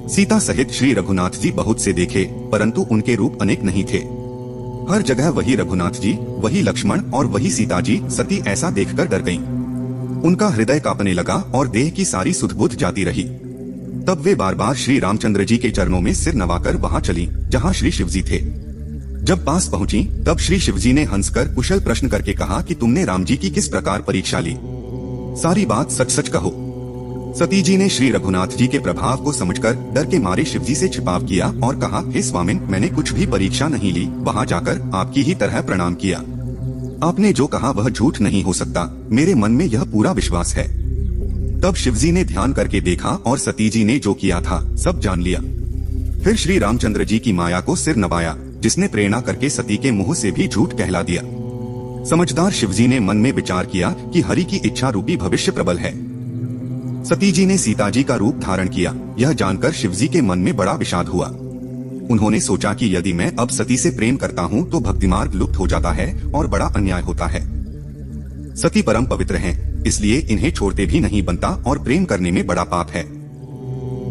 सीता सहित श्री रघुनाथ जी बहुत से देखे, परंतु उनके रूप अनेक नहीं थे। हर जगह वही रघुनाथ जी, वही लक्ष्मण और वही सीता जी। सती ऐसा देखकर डर गईं। उनका हृदय कांपने लगा और देह की सारी सुध-बुध जाती रही। तब वे बार बार श्री रामचंद्र जी के चरणों में सिर नवाकर वहां चली जहां श्री शिवजी थे। जब पास पहुंची तब श्री शिवजी ने हंसकर कुशल प्रश्न करके कहा कि तुमने राम जी की किस प्रकार परीक्षा ली? सारी बात सच सच कहो। सती जी ने श्री रघुनाथ जी के प्रभाव को समझकर डर के मारे शिवजी से छिपाव किया और कहा, हे स्वामिन, मैंने कुछ भी परीक्षा नहीं ली। वहां जाकर आपकी ही तरह प्रणाम किया। आपने जो कहा वह झूठ नहीं हो सकता। मेरे मन में यह पूरा विश्वास है। तब शिवजी ने ध्यान करके देखा और सती जी ने जो किया था सब जान लिया। फिर श्री रामचंद्र जी की माया को सिर नवाया, जिसने प्रेरणा करके सती के मुंह से भी झूठ कहला दिया। समझदार शिवजी ने मन में विचार किया कि हरि की इच्छा रूपी भविष्य प्रबल है। सती जी ने सीता जी का रूप धारण किया। यह जानकर शिवजी के मन में बड़ा विषाद हुआ। उन्होंने सोचा कि यदि मैं अब सती से प्रेम करता हूँ तो भक्ति मार्ग लुप्त हो जाता है और बड़ा अन्याय होता है। सती परम पवित्र हैं, इसलिए इन्हें छोड़ते भी नहीं बनता और प्रेम करने में बड़ा पाप है।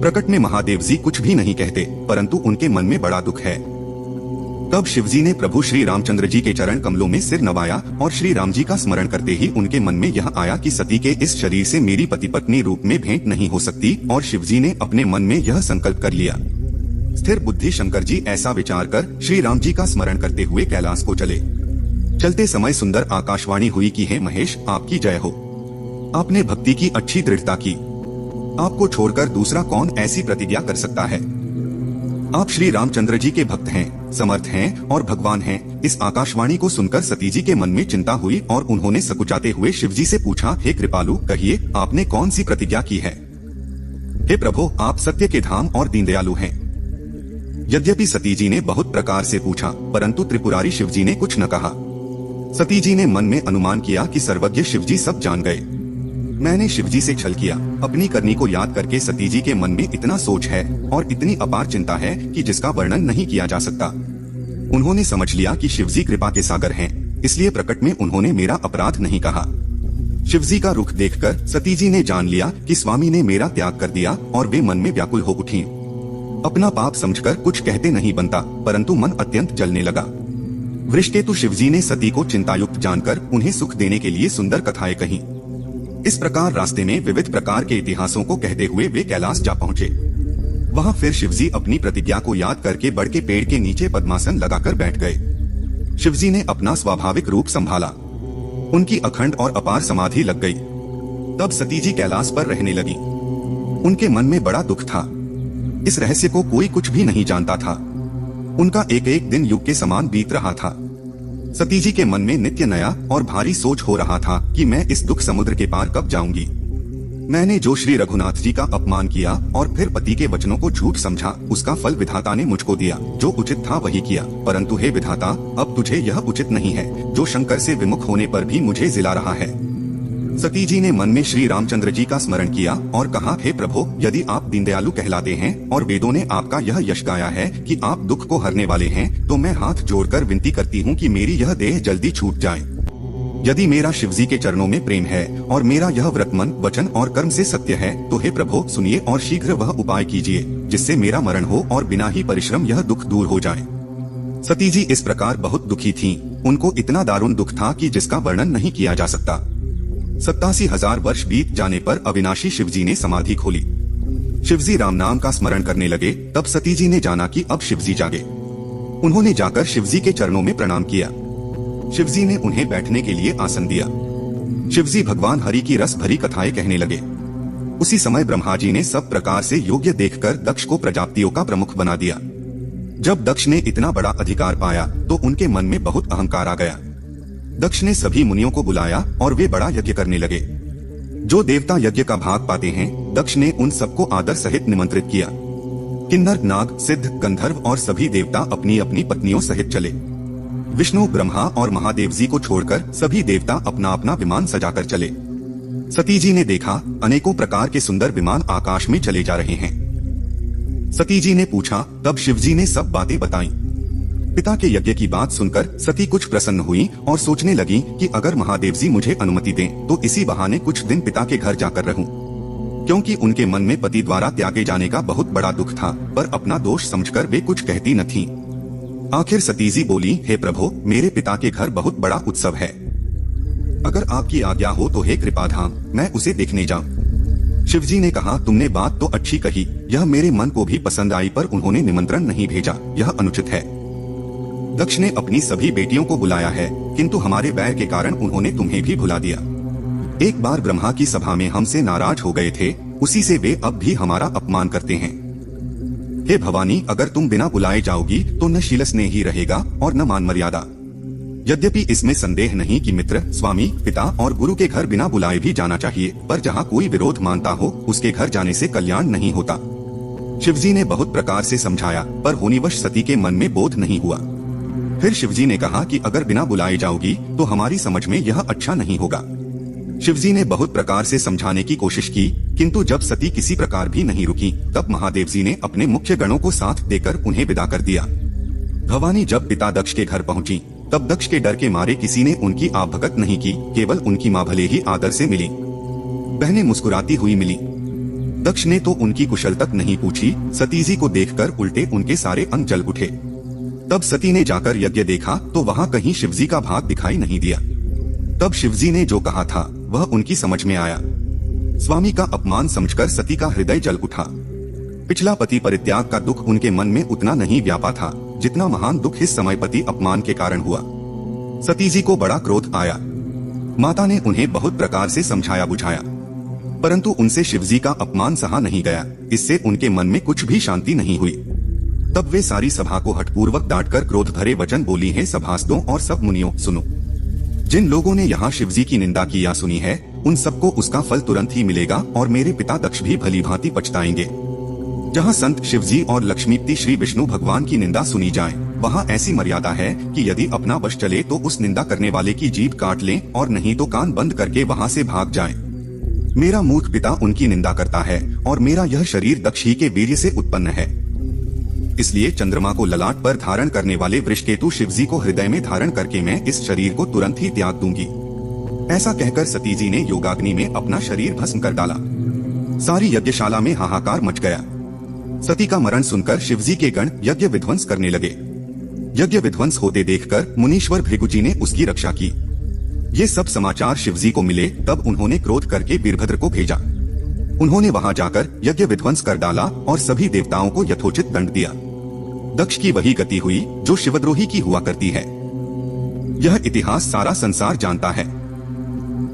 प्रकट में महादेव जी कुछ भी नहीं कहते, परंतु उनके मन में बड़ा दुख है। तब शिवजी ने प्रभु श्री रामचंद्र जी के चरण कमलों में सिर नवाया और श्री राम जी का स्मरण करते ही उनके मन में यह आया कि सती के इस शरीर से मेरी पति पत्नी रूप में भेंट नहीं हो सकती। और शिवजी ने अपने मन में यह संकल्प कर लिया। स्थिर बुद्धि शंकर जी ऐसा विचार कर श्री राम जी का स्मरण करते हुए कैलाश को चले। चलते समय सुंदर आकाशवाणी हुई कि हे महेश, आपकी जय हो। आपने भक्ति की अच्छी दृढ़ता की। आपको छोड़कर दूसरा कौन ऐसी प्रतिज्ञा कर सकता है? आप श्री रामचंद्र जी के भक्त हैं, समर्थ हैं और भगवान हैं। इस आकाशवाणी को सुनकर सती जी के मन में चिंता हुई और उन्होंने सकुचाते हुए शिवजी से पूछा, हे कृपालु, कहिए आपने कौन सी प्रतिज्ञा की है? हे प्रभु, आप सत्य के धाम और दीनदयालु हैं। यद्यपि सती जी ने बहुत प्रकार से पूछा, परंतु त्रिपुरारी शिवजी ने कुछ न कहा। सती जी ने मन में अनुमान किया कि सर्वज्ञ शिवजी सब जान गए। मैंने शिवजी से छल किया। अपनी करनी को याद करके सती जी के मन में इतना सोच है और इतनी अपार चिंता है कि जिसका वर्णन नहीं किया जा सकता। उन्होंने समझ लिया कि शिवजी कृपा के सागर हैं, इसलिए प्रकट में उन्होंने मेरा अपराध नहीं कहा। शिवजी का रुख देखकर सती जी ने जान लिया कि स्वामी ने मेरा त्याग कर दिया और वे मन में व्याकुल हो उठी। अपना पाप समझकर कुछ कहते नहीं बनता, परंतु मन अत्यंत जलने लगा। वृषकेतु शिवजी ने सती को चिंतायुक्त जानकर उन्हें सुख देने के लिए सुंदर कथाएं कही। इस प्रकार रास्ते में विविध प्रकार के इतिहासों को कहते हुए वे कैलाश जा पहुँचे। वहाँ फिर शिवजी अपनी प्रतिज्ञा को याद करके बड़ के पेड़ के नीचे पद्मासन लगाकर बैठ गए। शिवजी ने अपना स्वाभाविक रूप संभाला। उनकी अखंड और अपार समाधि लग गई। तब सती जी कैलाश पर रहने लगी। उनके मन में बड़ा दुख था। इस रहस्य को कोई कुछ भी नहीं जानता था। उनका एक एक दिन युग के समान बीत रहा था। सती जी के मन में नित्य नया और भारी सोच हो रहा था कि मैं इस दुख समुद्र के पार कब जाऊंगी। मैंने जो श्री रघुनाथ जी का अपमान किया और फिर पति के वचनों को झूठ समझा, उसका फल विधाता ने मुझको दिया। जो उचित था वही किया, परंतु हे विधाता, अब तुझे यह उचित नहीं है जो शंकर से विमुख होने पर भी मुझे जिला रहा है। सती जी ने मन में श्री रामचंद्र जी का स्मरण किया और कहा, हे प्रभु, यदि आप दीनदयालु कहलाते हैं और वेदों ने आपका यह यश गाया है कि आप दुख को हरने वाले हैं, तो मैं हाथ जोड़कर विनती करती हूँ कि मेरी यह देह जल्दी छूट जाए। यदि मेरा शिवजी के चरणों में प्रेम है और मेरा यह व्रत मन, वचन और कर्म से सत्य है, तो हे प्रभु सुनिए और शीघ्र वह उपाय कीजिए जिससे मेरा मरण हो और बिना ही परिश्रम यह दुख दूर हो जाए। सती जी इस प्रकार बहुत दुखी थीं। उनको इतना दारुण दुख था कि जिसका वर्णन नहीं किया जा सकता। 87,000 वर्ष बीत जाने पर अविनाशी शिवजी ने समाधि खोली। शिवजी राम नाम का स्मरण करने लगे। तब सती जी ने जाना कि अब शिवजी जागे। उन्होंने जाकर शिवजी के चरणों में प्रणाम किया। शिवजी ने उन्हें बैठने के लिए आसन दिया। शिवजी भगवान हरि की रस भरी कथाएं कहने लगे। उसी समय ब्रह्मा जी ने सब प्रकार से योग्य देखकर दक्ष को प्रजापतियों का प्रमुख बना दिया। जब दक्ष ने इतना बड़ा अधिकार पाया तो उनके मन में बहुत अहंकार आ गया। दक्ष ने सभी मुनियों को बुलाया और वे बड़ा यज्ञ करने लगे। जो देवता यज्ञ का भाग पाते हैं, दक्ष ने उन सबको आदर सहित निमंत्रित किया। किन्नर, नाग, सिद्ध, गंधर्व और सभी देवता अपनी अपनी पत्नियों सहित चले। विष्णु, ब्रह्मा और महादेव जी को छोड़कर सभी देवता अपना अपना विमान सजाकर चले। सती जी ने देखा अनेकों प्रकार के सुंदर विमान आकाश में चले जा रहे हैं। सती जी ने पूछा, तब शिवजी ने सब बातें बताईं। पिता के यज्ञ की बात सुनकर सती कुछ प्रसन्न हुई और सोचने लगी कि अगर महादेव जी मुझे अनुमति दें तो इसी बहाने कुछ दिन पिता के घर जाकर रहूं, क्योंकि उनके मन में पति द्वारा त्यागे जाने का बहुत बड़ा दुख था, पर अपना दोष समझकर वे कुछ कहती न थीं। आखिर सती जी बोली, हे प्रभु, मेरे पिता के घर बहुत बड़ा उत्सव है। अगर आपकी आज्ञा हो तो हे कृपाधाम, मैं उसे देखने जाऊं। शिवजी ने कहा, तुमने बात तो अच्छी कही, यह मेरे मन को भी पसंद आई, पर उन्होंने निमंत्रण नहीं भेजा, यह अनुचित है। दक्ष ने अपनी सभी बेटियों को बुलाया है, किंतु हमारे बैर के कारण उन्होंने तुम्हें भी भुला दिया। एक बार ब्रह्मा की सभा में हमसे नाराज हो गए थे, उसी से वे अब भी हमारा अपमान करते हैं। हे भवानी, अगर तुम बिना बुलाए जाओगी तो न शील स्नेह ही रहेगा और न मान मर्यादा। यद्यपि इसमें संदेह नहीं कि मित्र, स्वामी, पिता और गुरु के घर बिना बुलाए भी जाना चाहिए, पर जहाँ कोई विरोध मानता हो उसके घर जाने से कल्याण नहीं होता। शिवजी ने बहुत प्रकार से समझाया, पर होनीवश सती के मन में बोध नहीं हुआ। फिर शिवजी ने कहा कि अगर बिना बुलाए जाओगी तो हमारी समझ में यह अच्छा नहीं होगा। शिवजी ने बहुत प्रकार से समझाने की कोशिश की, किंतु जब सती किसी प्रकार भी नहीं रुकी, तब महादेव जी ने अपने मुख्य गणों को साथ देकर उन्हें विदा कर दिया। भवानी जब पिता दक्ष के घर पहुंची, तब दक्ष के डर के मारे किसी ने उनकी आभगत नहीं की, केवल उनकी माँ भले ही आदर से मिली। बहनें मुस्कुराती हुई मिली। दक्ष ने तो उनकी कुशल तक नहीं पूछी। सती जी को देखकर उल्टे उनके सारे अंग जल उठे। तब सती ने जाकर यज्ञ देखा तो वहाँ कहीं शिवजी का भाग दिखाई नहीं दिया। तब शिवजी ने जो कहा था वह उनकी समझ में आया। स्वामी का अपमान समझकर सती का हृदय जल उठा। पिछला पति परित्याग का दुख उनके मन में उतना नहीं व्यापा था जितना महान दुख इस समय पति अपमान के कारण हुआ। सती जी को बड़ा क्रोध आया। माता ने उन्हें बहुत प्रकार से समझाया बुझाया, परंतु उनसे शिवजी का अपमान सहा नहीं गया। इससे उनके मन में कुछ भी शांति नहीं हुई। तब वे सारी सभा को हठपूर्वक डांटकर क्रोध भरे वचन बोली, हैं सभासदों और सब मुनियों, सुनो। जिन लोगों ने यहाँ शिवजी की निंदा की या सुनी है, उन सबको उसका फल तुरंत ही मिलेगा और मेरे पिता दक्ष भी भली भांति पछताएंगे। जहाँ संत शिवजी और लक्ष्मीपति श्री विष्णु भगवान की निंदा सुनी जाए, वहाँ ऐसी मर्यादा है कि यदि अपना वश चले तो उस निंदा करने वाले की जीभ काट लें और नहीं तो कान बंद करके वहाँ से भाग जाएं। मेरा मूर्ख पिता उनकी निंदा करता है और मेरा यह शरीर दक्ष ही के वीर्य से उत्पन्न है। इसलिए चंद्रमा को ललाट पर धारण करने वाले वृषकेतु शिवजी को हृदय में धारण करके मैं इस शरीर को तुरंत ही त्याग दूंगी। ऐसा कहकर सती जी ने योगाग्नि में अपना शरीर भस्म कर डाला। सारी यज्ञशाला में हाहाकार मच गया। सती का मरण सुनकर शिवजी के गण यज्ञ विध्वंस करने लगे। यज्ञ विध्वंस होते देखकर मुनीश्वर भृगुजी ने उसकी रक्षा की। ये सब समाचार शिवजी को मिले, तब उन्होंने क्रोध करके वीरभद्र को भेजा। उन्होंने वहां जाकर यज्ञ विध्वंस कर डाला और सभी देवताओं को यथोचित दंड दिया। दक्ष की वही गति हुई जो शिवद्रोही की हुआ करती है। यह इतिहास सारा संसार जानता है।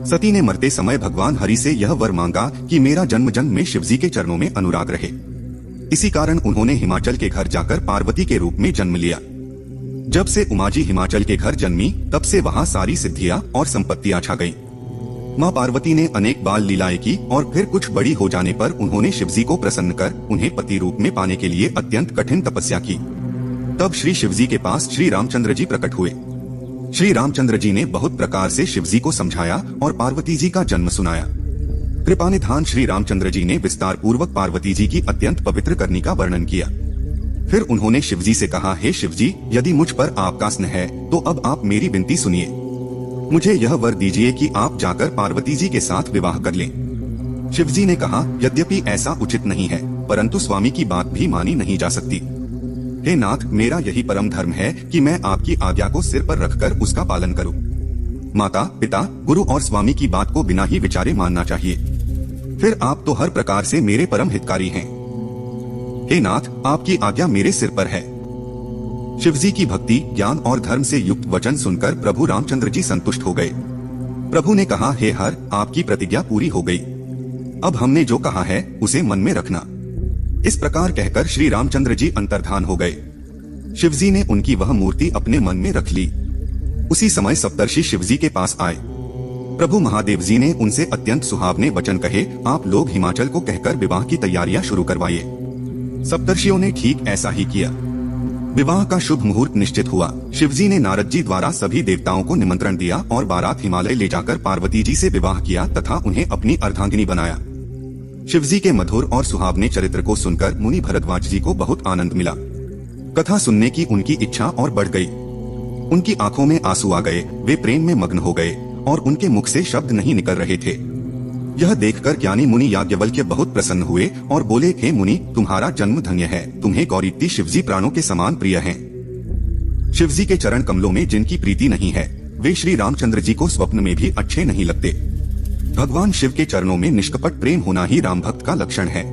सती ने मरते समय भगवान हरि से यह वर मांगा कि मेरा जन्म जन्म में शिवजी के चरणों में अनुराग रहे। इसी कारण उन्होंने हिमाचल के घर जाकर पार्वती के रूप में जन्म लिया। जब से उमा जी हिमाचल के घर जन्मी, तब से वहाँ सारी सिद्धियां और संपत्तियां छा गईं। माँ पार्वती ने अनेक बाल लीलाएं की और फिर कुछ बड़ी हो जाने पर उन्होंने शिवजी को प्रसन्न कर उन्हें पति रूप में पाने के लिए अत्यंत कठिन तपस्या की। तब श्री शिवजी के पास श्री रामचंद्र जी प्रकट हुए। श्री रामचंद्र जी ने बहुत प्रकार से शिवजी को समझाया और पार्वती जी का जन्म सुनाया। कृपानिधान श्री रामचंद्र जी ने विस्तार पूर्वक पार्वती जी की अत्यंत पवित्र करनी का वर्णन किया। फिर उन्होंने शिवजी से कहा, हे शिवजी, यदि मुझ पर आपका स्नेह है तो अब आप मेरी विनती सुनिए। मुझे यह वर दीजिए कि आप जाकर पार्वती जी के साथ विवाह कर लें। शिवजी ने कहा, यद्यपि ऐसा उचित नहीं है, परंतु स्वामी की बात भी मानी नहीं जा सकती। हे नाथ, मेरा यही परम धर्म है कि मैं आपकी आज्ञा को सिर पर रखकर उसका पालन करूं। माता, पिता, गुरु और स्वामी की बात को बिना ही विचारे मानना चाहिए। फिर आप तो हर प्रकार से मेरे परम हितकारी हैं। हे नाथ, आपकी आज्ञा मेरे सिर पर है। शिवजी की भक्ति, ज्ञान और धर्म से युक्त वचन सुनकर प्रभु रामचंद्र जी संतुष्ट हो गए। प्रभु ने कहा, हे हर, आपकी प्रतिज्ञा पूरी हो गई। अब हमने जो कहा है उसे मन में रखना। इस प्रकार कहकर श्री रामचंद्र जी अंतर्धान हो गए। शिवजी ने उनकी वह मूर्ति अपने मन में रख ली। उसी समय सप्तर्षि शिवजी के पास आए। प्रभु महादेव जी ने उनसे अत्यंत सुहावने वचन कहे, आप लोग हिमाचल को कहकर विवाह की तैयारियां शुरू करवाइए। सप्तर्षियों ने ठीक ऐसा ही किया। विवाह का शुभ मुहूर्त निश्चित हुआ। शिवजी ने नारद जी द्वारा सभी देवताओं को निमंत्रण दिया और बारात हिमालय ले जाकर पार्वती जी से विवाह किया तथा उन्हें अपनी अर्धांगिनी बनाया। शिवजी के मधुर और सुहावने चरित्र को सुनकर मुनि भरद्वाज जी को बहुत आनंद मिला। कथा सुनने की उनकी इच्छा और बढ़ गई। उनकी आंखों में आंसू आ गए। वे प्रेम में मग्न हो गए और उनके मुख से शब्द नहीं निकल रहे थे। यह देखकर ज्ञानी मुनि याज्ञवल्क्य बहुत प्रसन्न हुए और बोले, हे मुनि, तुम्हारा जन्म धन्य है। तुम्हें गौरीति शिवजी प्राणों के समान प्रिय हैं। शिवजी के चरण कमलों में जिनकी प्रीति नहीं है, वे श्री रामचंद्र जी को स्वप्न में भी अच्छे नहीं लगते। भगवान शिव के चरणों में निष्कपट प्रेम होना ही राम भक्त का लक्षण है।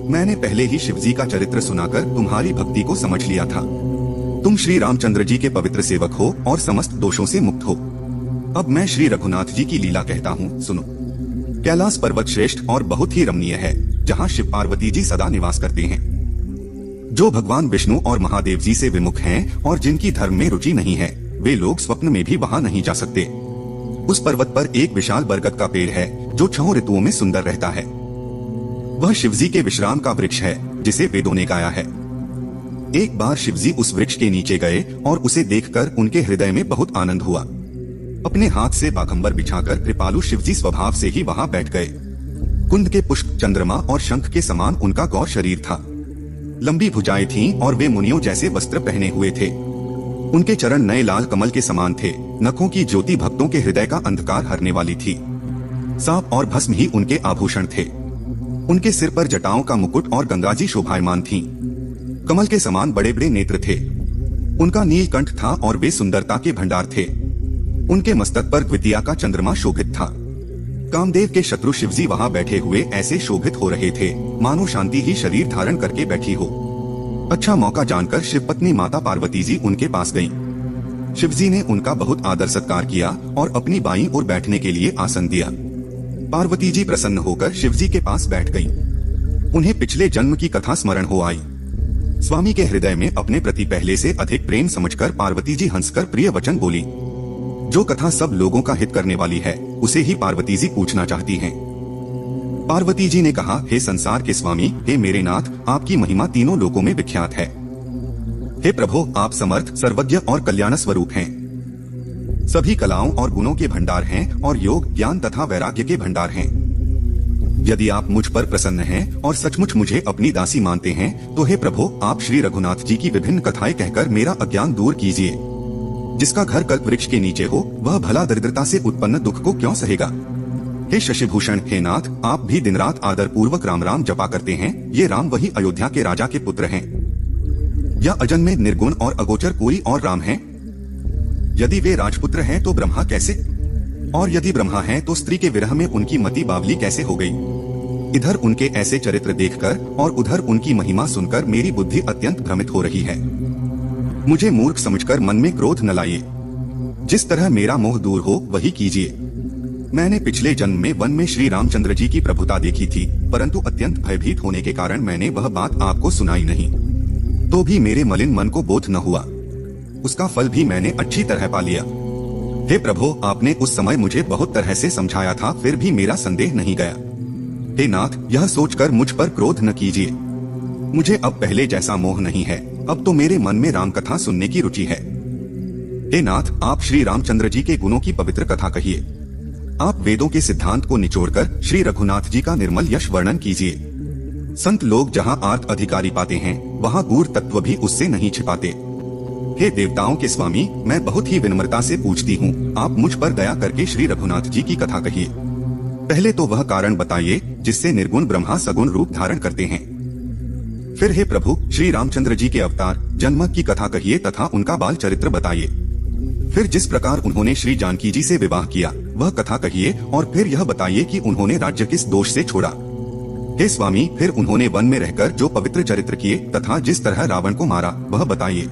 मैंने पहले ही शिवजी का चरित्र सुनाकर तुम्हारी भक्ति को समझ लिया था। तुम श्री रामचंद्र जी के पवित्र सेवक हो और समस्त दोषों से मुक्त हो। अब मैं श्री रघुनाथ जी की लीला कहता हूँ, सुनो। कैलाश पर्वत श्रेष्ठ और बहुत ही रमणीय है, जहाँ शिव पार्वती जी सदा निवास करते हैं। जो भगवान विष्णु और महादेव जी से विमुख हैं और जिनकी धर्म में रुचि नहीं है, वे लोग स्वप्न में भी वहाँ नहीं जा सकते। उस पर्वत पर एक विशाल बरगद का पेड़ है जो 6 ऋतुओं में सुंदर रहता है। वह शिवजी के विश्राम का वृक्ष है, जिसे वेदों ने गाया है। एक बार शिवजी उस वृक्ष के नीचे गए और उसे देखकर उनके हृदय में बहुत आनंद हुआ। अपने हाथ से बाघंबर बिछाकर कृपालु शिवजी स्वभाव से ही वहां बैठ गए। कुंद के पुष्प, चंद्रमा और शंख के समान उनका गौर शरीर था। लंबी भुजाएं थीं और वे मुनियों जैसे वस्त्र पहने हुए थे। उनके चरण नए लाल कमल के समान थे। नखों की ज्योति भक्तों के हृदय का अंधकार हरने वाली थी। सांप और भस्म ही उनके आभूषण थे। उनके सिर पर जटाओं का मुकुट और गंगाजी शोभायमान थीं। कमल के समान बड़े बड़े नेत्र थे। उनका नीलकंठ था और वे सुंदरता के भंडार थे। उनके मस्तक पर द्वितीया का चंद्रमा शोभित था। कामदेव के शत्रु शिवजी वहां बैठे हुए ऐसे शोभित हो रहे थे मानो शांति ही शरीर धारण करके बैठी हो। अच्छा मौका जानकर शिवपत्नी माता पार्वती जी उनके पास गईं। शिवजी ने उनका बहुत आदर सत्कार किया और अपनी बाईं ओर बैठने के लिए आसन दिया। पार्वती जी प्रसन्न होकर शिवजी के पास बैठ गईं। उन्हें पिछले जन्म की कथा स्मरण हो आई। स्वामी के हृदय में अपने प्रति पहले से अधिक प्रेम समझकर पार्वती जी हंसकर प्रिय वचन बोली। जो कथा सब लोगों का हित करने वाली है, उसे ही पार्वती जी पूछना चाहती हैं। पार्वती जी ने कहा, हे संसार के स्वामी, हे मेरे नाथ, आपकी महिमा तीनों लोकों में विख्यात है। हे प्रभु, आप समर्थ, सर्वज्ञ और कल्याण स्वरूप हैं। सभी कलाओं और गुणों के भंडार हैं और योग, ज्ञान तथा वैराग्य के भंडार हैं। यदि आप मुझ पर प्रसन्न हैं और सचमुच मुझे अपनी दासी मानते हैं, तो हे प्रभु, आप श्री रघुनाथ जी की विभिन्न कथाएं कहकर मेरा अज्ञान दूर कीजिए। जिसका घर कल्प वृक्ष के नीचे हो, वह भला दरिद्रता से उत्पन्न दुख को क्यों सहेगा। हे शशिभूषण, हे नाथ, आप भी दिन रात आदर पूर्वक राम राम जपा करते हैं। ये राम वही अयोध्या के राजा के पुत्र हैं। या अजन में निर्गुण और अगोचर कोई और राम हैं? यदि वे राजपुत्र हैं तो ब्रह्मा कैसे? और यदि ब्रह्मा हैं तो स्त्री के विरह में उनकी मति बावली कैसे हो गई? इधर उनके ऐसे चरित्र देखकर और उधर उनकी महिमा सुनकर मेरी बुद्धि अत्यंत भ्रमित हो रही है। मुझे मूर्ख समझकर मन में क्रोध न लाइए। जिस तरह मेरा मोह दूर हो वही कीजिए। मैंने पिछले जन्म में वन में श्री रामचंद्र जी की प्रभुता देखी थी, परंतु अत्यंत भयभीत होने के कारण मैंने वह बात आपको सुनाई नहीं। तो भी मेरे मलिन मन को बोध न हुआ। उसका फल भी मैंने अच्छी तरह पा लिया। हे प्रभु, आपने उस समय मुझे बहुत तरह से समझाया था, फिर भी मेरा संदेह नहीं गया। हे नाथ, यह सोचकर मुझ पर क्रोध न कीजिए। मुझे अब पहले जैसा मोह नहीं है। अब तो मेरे मन में राम कथा सुनने की रुचि है। हे नाथ, आप श्री रामचंद्र जी के गुणों की पवित्र कथा कहिए। आप वेदों के सिद्धांत को निचोड़कर श्री रघुनाथ जी का निर्मल यश वर्णन कीजिए। संत लोग जहाँ आर्त अधिकारी पाते हैं, वहाँ गूढ़ तत्व भी उससे नहीं छिपाते। हे देवताओं के स्वामी, मैं बहुत ही विनम्रता से पूछती हूँ, आप मुझ पर दया करके श्री रघुनाथ जी की कथा कहिए। पहले तो वह कारण बताइए जिससे निर्गुण ब्रह्मा सगुण रूप धारण करते हैं। फिर हे प्रभु, श्री रामचंद्र जी के अवतार जन्म की कथा कहिए तथा उनका बाल चरित्र बताइए। फिर जिस प्रकार उन्होंने श्री जानकी जी से विवाह किया वह कथा कहिए, और फिर यह बताइए कि उन्होंने राज्य किस दोष से छोड़ा। हे स्वामी, फिर उन्होंने वन में रहकर जो पवित्र चरित्र किए तथा जिस तरह रावण को मारा वह बताइए।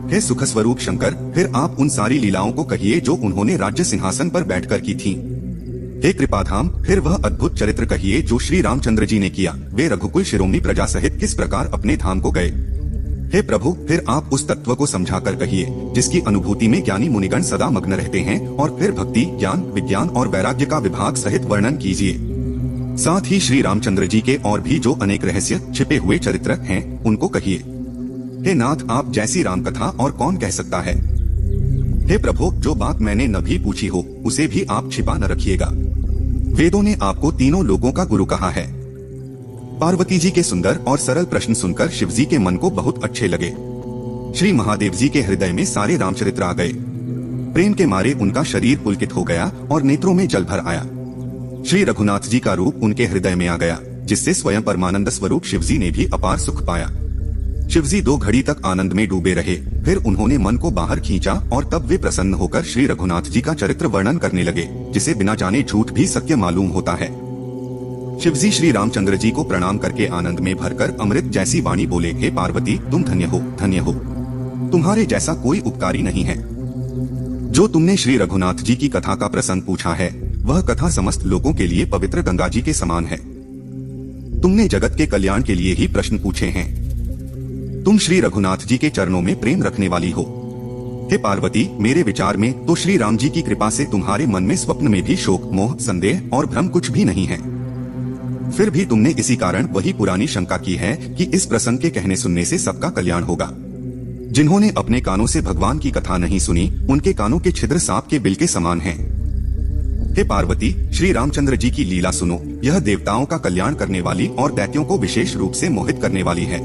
हे सुख स्वरूप शंकर, फिर आप उन सारी लीलाओं को कहिए जो उन्होंने राज्य सिंहासन पर बैठकर की थीं। हे कृपाधाम, फिर वह अद्भुत चरित्र कहिए जो श्री रामचंद्र जी ने किया। वे रघुकुल शिरोमणि प्रजा सहित किस प्रकार अपने धाम को गए। हे प्रभु, फिर आप उस तत्व को समझाकर कहिए जिसकी अनुभूति में ज्ञानी मुनिगण सदा मग्न रहते हैं, और फिर भक्ति, ज्ञान, विज्ञान और वैराग्य का विभाग सहित वर्णन कीजिए। साथ ही श्री रामचंद्र जी के और भी जो अनेक रहस्य छिपे हुए चरित्र हैं उनको कहिए। हे नाथ, आप जैसी राम कथा और कौन कह सकता है। हे प्रभु, जो बात मैंने न भी पूछी हो उसे भी आप छिपा न रखिएगा। वेदों ने आपको तीनों लोगों का गुरु कहा है। पार्वती जी के सुंदर और सरल प्रश्न सुनकर शिव जी के मन को बहुत अच्छे लगे। श्री महादेव जी के हृदय में सारे रामचरित्र आ गए। प्रेम के मारे उनका शरीर पुलकित हो गया और नेत्रों में जल भर आया। श्री रघुनाथ जी का रूप उनके हृदय में आ गया, जिससे स्वयं परमानंद स्वरूप शिव जी ने भी अपार सुख पाया। शिव जी 2 घड़ी तक आनंद में डूबे रहे। फिर उन्होंने मन को बाहर खींचा और तब वे प्रसन्न होकर श्री रघुनाथ जी का चरित्र वर्णन करने लगे, जिसे बिना जाने झूठ भी सत्य मालूम होता है। शिव जी श्री रामचंद्र जी को प्रणाम करके आनंद में भरकर अमृत जैसी वाणी बोले, हे पार्वती, तुम धन्य हो, धन्य हो। तुम्हारे जैसा कोई उपकारी नहीं है। जो तुमने श्री रघुनाथ जी की कथा का प्रसंग पूछा है वह कथा समस्त लोगों के लिए पवित्र गंगा जी के समान है। तुमने जगत के कल्याण के लिए ही प्रश्न पूछे हैं। तुम श्री रघुनाथ जी के चरणों में प्रेम रखने वाली हो। हे पार्वती, मेरे विचार में तो श्री राम जी की कृपा से तुम्हारे मन में स्वप्न में भी शोक, मोह, संदेह और भ्रम कुछ भी नहीं है। फिर भी तुमने इसी कारण वही पुरानी शंका की है कि इस प्रसंग के कहने सुनने से सबका कल्याण होगा। जिन्होंने अपने कानों से भगवान की कथा नहीं सुनी उनके कानों के छिद्र सांप के बिल के समान हैं। हे पार्वती, श्री रामचंद्र जी की लीला सुनो। यह देवताओं का कल्याण करने वाली और दैत्यों को विशेष रूप से मोहित करने वाली है।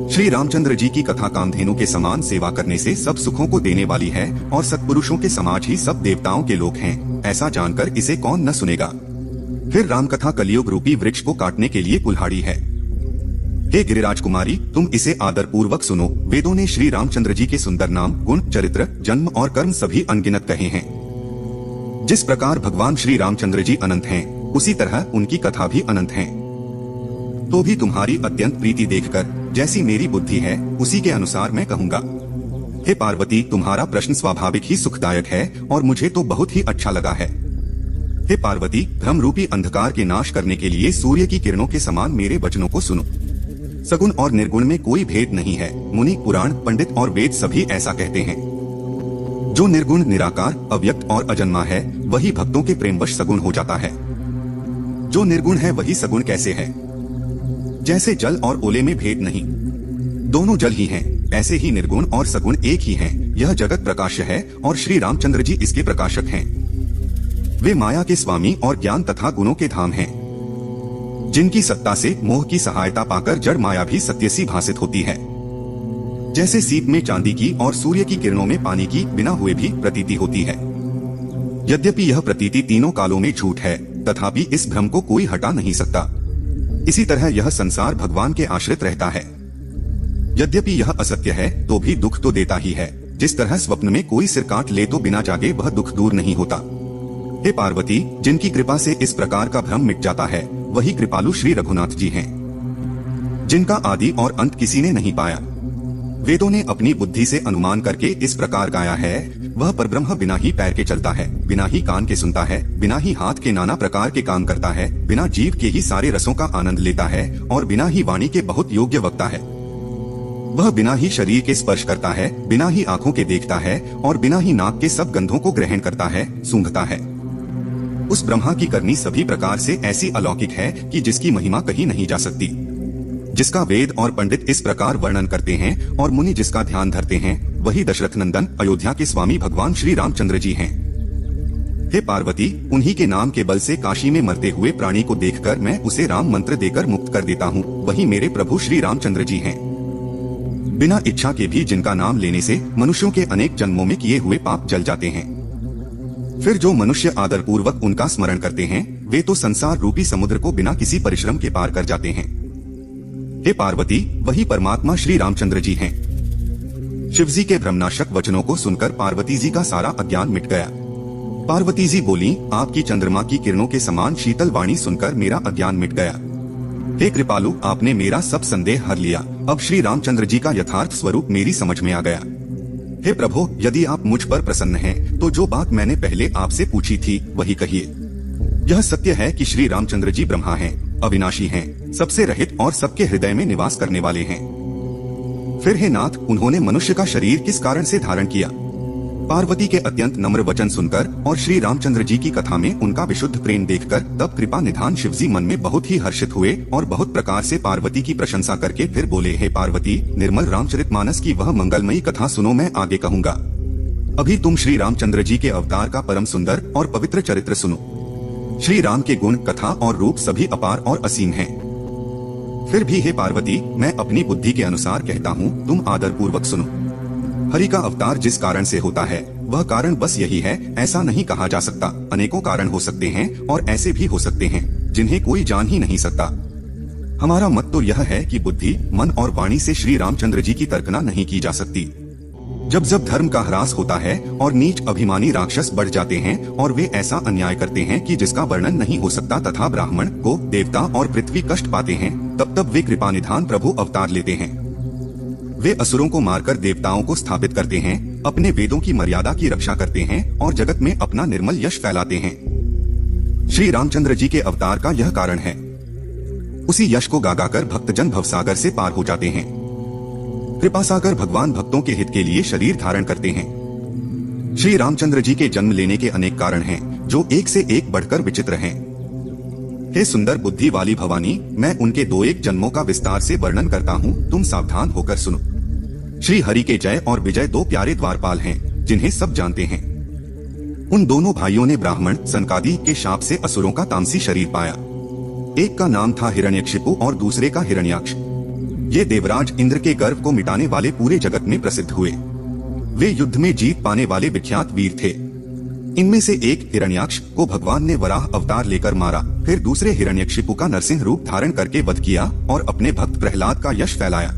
श्री रामचंद्र जी की कथा कामधेनु के समान सेवा करने से सब सुखों को देने वाली है, और सत्पुरुषों के समाज ही सब देवताओं के लोग हैं। ऐसा जानकर इसे कौन न सुनेगा। फिर राम कथा कलियुग रूपी वृक्ष को काटने के लिए कुल्हाड़ी है। हे गिरिराज कुमारी, तुम इसे आदर पूर्वक सुनो। वेदों ने श्री रामचंद्र जी के सुंदर नाम, गुण, चरित्र, जन्म और कर्म सभी अनगिनत कहे हैं। जिस प्रकार भगवान श्री रामचंद्र जी अनंत हैं, उसी तरह उनकी कथा भी अनंत है। तो भी तुम्हारी अत्यंत प्रीति देखकर जैसी मेरी बुद्धि है उसी के अनुसार मैं कहूँगा। हे पार्वती, तुम्हारा प्रश्न स्वाभाविक ही सुखदायक है और मुझे तो बहुत ही अच्छा लगा है। हे पार्वती, भ्रम रूपी अंधकार के नाश करने के लिए सूर्य की किरणों के समान मेरे वचनों को सुनो। सगुण और निर्गुण में कोई भेद नहीं है। मुनि, पुराण, पंडित और वेद सभी ऐसा कहते हैं। जो निर्गुण, निराकार, अव्यक्त और अजन्मा है वही भक्तों के प्रेमवश सगुण हो जाता है। जो निर्गुण है वही सगुण कैसे है। जैसे जल और ओले में भेद नहीं, दोनों जल ही हैं, ऐसे ही निर्गुण और सगुण एक ही हैं। यह जगत प्रकाश है और श्री रामचंद्र जी इसके प्रकाशक हैं। वे माया के स्वामी और ज्ञान तथा गुणों के धाम हैं, जिनकी सत्ता से मोह की सहायता पाकर जड़ माया भी सत्य सी भासित होती है। जैसे सीप में चांदी की और सूर्य की किरणों में पानी की बिना हुए भी प्रतीति होती है। यद्यपि यह प्रतीति तीनों कालों में झूठ है, तथापि इस भ्रम को कोई हटा नहीं सकता। इसी तरह यह संसार भगवान के आश्रित रहता है। यद्यपि यह असत्य है तो भी दुख तो देता ही है। जिस तरह स्वप्न में कोई सिर काट ले तो बिना जागे वह दुख दूर नहीं होता। हे पार्वती, जिनकी कृपा से इस प्रकार का भ्रम मिट जाता है वही कृपालु श्री रघुनाथ जी हैं, जिनका आदि और अंत किसी ने नहीं पाया। वेदों ने अपनी बुद्धि से अनुमान करके इस प्रकार गाया है, वह परब्रह्म बिना ही पैर के चलता है, बिना ही कान के सुनता है, बिना ही हाथ के नाना प्रकार के काम करता है, बिना जीव के ही सारे रसों का आनंद लेता है और बिना ही वाणी के बहुत योग्य वक्ता है। वह बिना ही शरीर के स्पर्श करता है, बिना ही आंखों के देखता है और बिना ही नाक के सब गंधों को ग्रहण करता है, सूंघता है। उस ब्रह्मा की करनी सभी प्रकार से ऐसी अलौकिक है कि जिसकी महिमा कही नहीं जा सकती, जिसका वेद और पंडित इस प्रकार वर्णन करते हैं और मुनि जिसका ध्यान धरते हैं, वही दशरथ नंदन अयोध्या के स्वामी भगवान श्री रामचंद्र जी हैं। हे पार्वती, उन्हीं के नाम के बल से काशी में मरते हुए प्राणी को देखकर मैं उसे राम मंत्र देकर मुक्त कर देता हूँ, वही मेरे प्रभु श्री रामचंद्र जी हैं। बिना इच्छा के भी जिनका नाम लेने से मनुष्यों के अनेक जन्मों में किए हुए पाप जल जाते हैं। फिर जो मनुष्य आदर पूर्वक उनका स्मरण करते हैं वे तो संसार रूपी समुद्र को बिना किसी परिश्रम के पार कर जाते हैं। हे पार्वती, वही परमात्मा श्री रामचंद्र जी हैं। शिवजी के भ्रमनाशक वचनों को सुनकर पार्वती जी का सारा अज्ञान मिट गया। पार्वती जी बोली, आपकी चंद्रमा की किरणों के समान शीतल वाणी सुनकर मेरा अज्ञान मिट गया। हे कृपालु, आपने मेरा सब संदेह हर लिया। अब श्री रामचंद्र जी का यथार्थ स्वरूप मेरी समझ में आ गया। हे प्रभु, यदि आप मुझ पर प्रसन्न हैं, तो जो बात मैंने पहले आपसे पूछी थी वही कहिए। यह सत्य है कि श्री रामचंद्र जी ब्रह्मा हैं, अविनाशी हैं, सबसे रहित और सबके हृदय में निवास करने वाले हैं। फिर हे नाथ, उन्होंने मनुष्य का शरीर किस कारण से धारण किया? पार्वती के अत्यंत नम्र वचन सुनकर और श्री रामचंद्र जी की कथा में उनका विशुद्ध प्रेम देखकर तब कृपा निधान शिवजी मन में बहुत ही हर्षित हुए और बहुत प्रकार से पार्वती की प्रशंसा करके फिर बोले, हे पार्वती, निर्मल रामचरितमानस की वह मंगलमयी कथा सुनो, मैं आगे कहूँगा। अभी तुम श्री रामचंद्र जी के अवतार का परम सुंदर और पवित्र चरित्र सुनो। श्री राम के गुण, कथा और रूप सभी अपार और असीम हैं। फिर भी हे पार्वती, मैं अपनी बुद्धि के अनुसार कहता हूँ, तुम आदर पूर्वक सुनो। हरि का अवतार जिस कारण से होता है वह कारण बस यही है, ऐसा नहीं कहा जा सकता। अनेकों कारण हो सकते हैं और ऐसे भी हो सकते हैं जिन्हें कोई जान ही नहीं सकता। हमारा मत तो यह है कि बुद्धि, मन और वाणी से श्री रामचंद्र जी की तर्कना नहीं की जा सकती। जब जब धर्म का ह्रास होता है और नीच अभिमानी राक्षस बढ़ जाते हैं और वे ऐसा अन्याय करते हैं कि जिसका वर्णन नहीं हो सकता तथा ब्राह्मण को, देवता और पृथ्वी कष्ट पाते हैं, तब तब वे कृपा निधान प्रभु अवतार लेते हैं। वे असुरों को मारकर देवताओं को स्थापित करते हैं, अपने वेदों की मर्यादा की रक्षा करते हैं और जगत में अपना निर्मल यश फैलाते हैं। श्री रामचंद्र जी के अवतार का यह कारण है। उसी यश को गाकर भक्तजन भवसागर से पार हो जाते हैं। कृपा सागर भगवान भक्तों के हित के लिए शरीर धारण करते हैं। श्री रामचंद्र जी के जन्म लेने के अनेक कारण हैं, जो एक से एक बढ़कर विचित्र हैं। हे सुंदर बुद्धि वाली भवानी, मैं उनके 2-1 जन्मों का विस्तार से वर्णन करता हूँ, तुम सावधान होकर सुनो। श्री हरि के जय और विजय 2 प्यारे द्वारपाल हैं, जिन्हें सब जानते हैं। उन दोनों भाइयों ने ब्राह्मण सनकादि के शाप से असुरों का तामसी शरीर पाया। एक का नाम था हिरण्यकशिपु और दूसरे का हिरण्याक्ष। ये देवराज इंद्र के गर्व को मिटाने वाले पूरे जगत में प्रसिद्ध हुए। वे युद्ध में जीत पाने वाले विख्यात वीर थे। इनमें से एक हिरण्याक्ष को भगवान ने वराह अवतार लेकर मारा, फिर दूसरे हिरण्यकशिपु का नरसिंह रूप धारण करके वध किया और अपने भक्त प्रहलाद का यश फैलाया।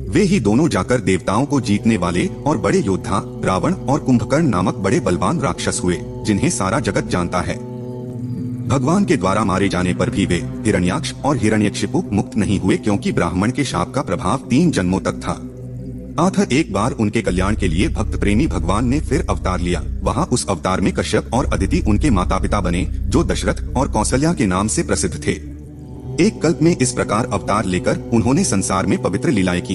वे ही दोनों जाकर देवताओं को जीतने वाले और बड़े योद्धा रावण और कुंभकर्ण नामक बड़े बलवान राक्षस हुए, जिन्हें सारा जगत जानता है। भगवान के द्वारा मारे जाने पर भी वे हिरण्याक्ष और हिरण्यकशिपु मुक्त नहीं हुए, क्योंकि ब्राह्मण के शाप का प्रभाव 3 जन्मों तक था। अतः एक बार उनके कल्याण के लिए भक्त प्रेमी भगवान ने फिर अवतार लिया। वहाँ उस अवतार में कश्यप और अदिति उनके माता पिता बने, जो दशरथ और कौशल्या के नाम से प्रसिद्ध थे। एक कल्प में इस प्रकार अवतार लेकर उन्होंने संसार में पवित्र लीलाएं की।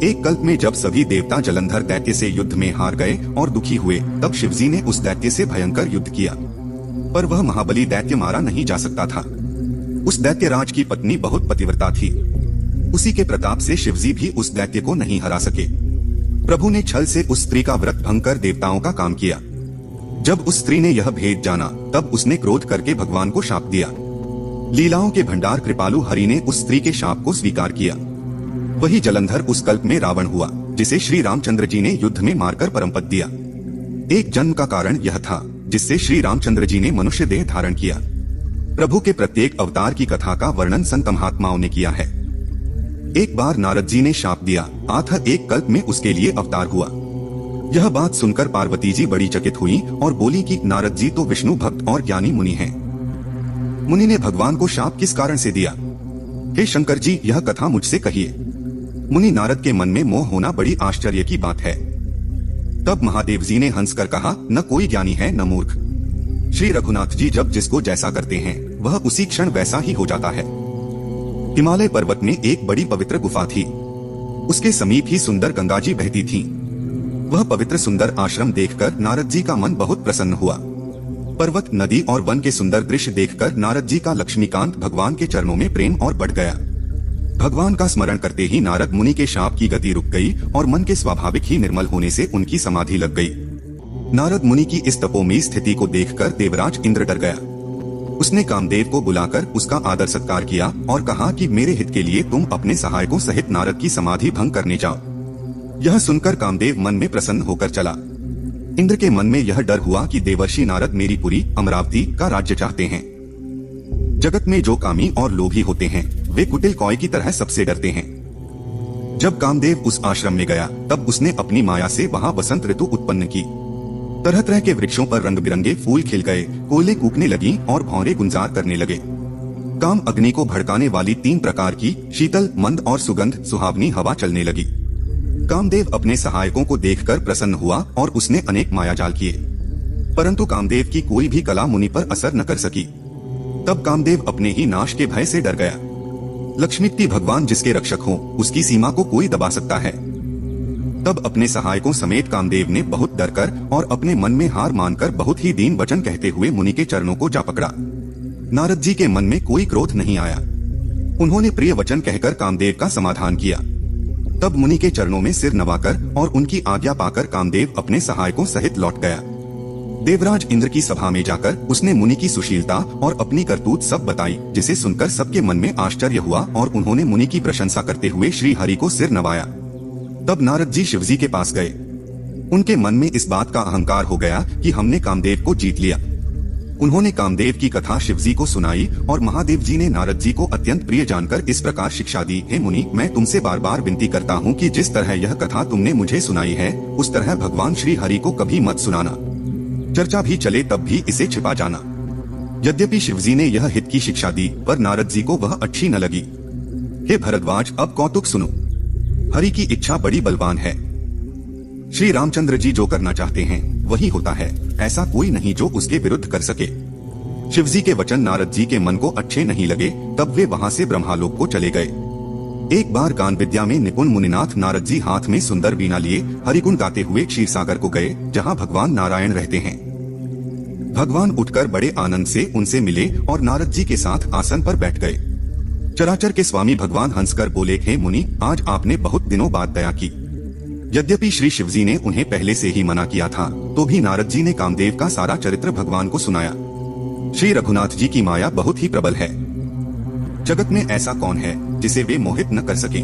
एक कल्प में जब सभी देवता जलंधर दैत्य से युद्ध में हार गए और दुखी हुए, तब शिवजी ने उस दैत्य से भयंकर युद्ध किया, पर वह महाबली दैत्य मारा नहीं जा सकता था। उस दैत्यराज की पत्नी बहुत पतिव्रता थी। उसी के प्रताप से शिवजी भी उस दैत्य को नहीं हरा सके। प्रभु ने छल से उस स्त्री का व्रत भंग कर देवताओं का काम किया। जब उस स्त्री ने यह भेद जाना, तब उसने क्रोध करके भगवान को शाप दिया। लीलाओं के भंडार कृपालु हरि ने उस स्त्री के शाप को स्वीकार किया। वही जलंधर उस कल्प में रावण हुआ, जिसे श्री रामचंद्र जी ने युद्ध में मारकर परमपद दिया। एक जन्म का कारण यह था, जिससे श्री रामचंद्र जी ने मनुष्य देह धारण किया। प्रभु के प्रत्येक अवतार की कथा का वर्णन संत महात्माओं ने किया है। एक बार नारद जी ने शाप दिया, अतः एक कल्प में उसके लिए अवतार हुआ। यह बात सुनकर पार्वती जी बड़ी चकित हुई और बोली कि नारद जी तो विष्णु भक्त और ज्ञानी मुनि हैं। मुनि ने भगवान को शाप किस कारण से दिया? हे शंकर जी, यह कथा मुझसे कहिए। मुनि नारद के मन में मोह होना बड़ी आश्चर्य की बात है। तब महादेव जी ने हंसकर कहा, न कोई ज्ञानी है न मूर्ख। श्री रघुनाथ जी जब जिसको जैसा करते हैं, वह उसी क्षण वैसा ही हो जाता है। हिमालय पर्वत में एक बड़ी पवित्र गुफा थी। उसके समीप ही सुंदर गंगा जी बहती थीं। वह पवित्र सुंदर आश्रम देखकर नारद जी का मन बहुत प्रसन्न हुआ। पर्वत, नदी और वन के सुंदर दृश्य देखकर नारद जी का लक्ष्मीकांत भगवान के चरणों में प्रेम और बढ़ गया। भगवान का स्मरण करते ही नारद मुनि के शाप की गति रुक गई और मन के स्वाभाविक ही निर्मल होने से उनकी समाधि लग गई। नारद मुनि की इस तपोमयी स्थिति को देखकर देवराज इंद्र डर गया। उसने कामदेव को बुलाकर उसका आदर सत्कार किया और कहा कि मेरे हित के लिए तुम अपने सहायकों सहित नारद की समाधि भंग करने जाओ। यह सुनकर कामदेव मन में प्रसन्न होकर चला। इंद्र के मन में यह डर हुआ कि देवर्षि नारद मेरी पुरी अमरावती का राज्य चाहते हैं। जगत में जो कामी और लोभी होते हैं वे कुटिल कौए की तरह सबसे डरते हैं। जब कामदेव उस आश्रम में गया तब उसने अपनी माया से वहाँ वसंत ऋतु उत्पन्न की। तरह तरह के वृक्षों पर रंग बिरंगे फूल खिल गए, कोयलें कूकने लगी और भौरे गुंजार करने लगे। काम अग्नि को भड़काने वाली 3 प्रकार की शीतल, मंद और सुगंध सुहावनी हवा चलने लगी। कामदेव अपने सहायकों को देखकर प्रसन्न हुआ और उसने अनेक मायाजाल किए, परंतु कामदेव की कोई भी कला मुनि पर असर न कर सकी। तब कामदेव अपने ही नाश के भय से डर गया। लक्ष्मीपति भगवान जिसके रक्षक हों, उसकी सीमा को कोई दबा सकता है। तब अपने सहायकों समेत कामदेव ने बहुत डरकर और अपने मन में हार मानकर बहुत ही दीन वचन कहते हुए मुनि के चरणों को जा पकड़ा। नारद जी के मन में कोई क्रोध नहीं आया। उन्होंने प्रिय वचन कहकर कामदेव का समाधान किया। तब मुनि के चरणों में सिर नवाकर और उनकी आज्ञा पाकर कामदेव अपने सहायकों सहित लौट गया। देवराज इंद्र की सभा में जाकर उसने मुनि की सुशीलता और अपनी करतूत सब बताई, जिसे सुनकर सबके मन में आश्चर्य हुआ और उन्होंने मुनि की प्रशंसा करते हुए श्री हरि को सिर नवाया। तब नारद जी शिवजी के पास गए। उनके मन में इस बात का अहंकार हो गया कि हमने कामदेव को जीत लिया। उन्होंने कामदेव की कथा शिवजी को सुनाई और महादेव जी ने नारद जी को अत्यंत प्रिय जानकर इस प्रकार शिक्षा दी, हे मुनि, मैं तुमसे बार बार विनती करता हूँ कि जिस तरह यह कथा तुमने मुझे सुनाई है उस तरह भगवान श्री हरि को कभी मत सुनाना। चर्चा भी चले तब भी इसे छिपा जाना। यद्यपि शिवजी ने यह हित की शिक्षा दी पर नारद जी को वह अच्छी न लगी। हे भरद्वाज, अब कौतुक सुनो। हरि की इच्छा बड़ी बलवान है। श्री रामचंद्र जी जो करना चाहते हैं वही होता है, ऐसा कोई नहीं जो उसके विरुद्ध कर सके। शिवजी के वचन नारद जी के मन को अच्छे नहीं लगे, तब वे वहाँ से ब्रह्मालोक को चले गए। एक बार गान विद्या में निपुण मुनिनाथ नारद जी हाथ में सुंदर वीणा लिए हरिगुण गाते हुए क्षीरसागर को गए, जहाँ भगवान नारायण रहते हैं। भगवान उठकर बड़े आनंद से उनसे मिले और नारद जी के साथ आसन पर बैठ गए। चराचर के स्वामी भगवान हंसकर बोले, हे मुनि, आज आपने बहुत दिनों बाद दया की। यद्यपि श्री शिवजी ने उन्हें पहले से ही मना किया था, तो भी नारद जी ने कामदेव का सारा चरित्र भगवान को सुनाया। श्री रघुनाथ जी की माया बहुत ही प्रबल है। जगत में ऐसा कौन है जिसे वे मोहित न कर सकें।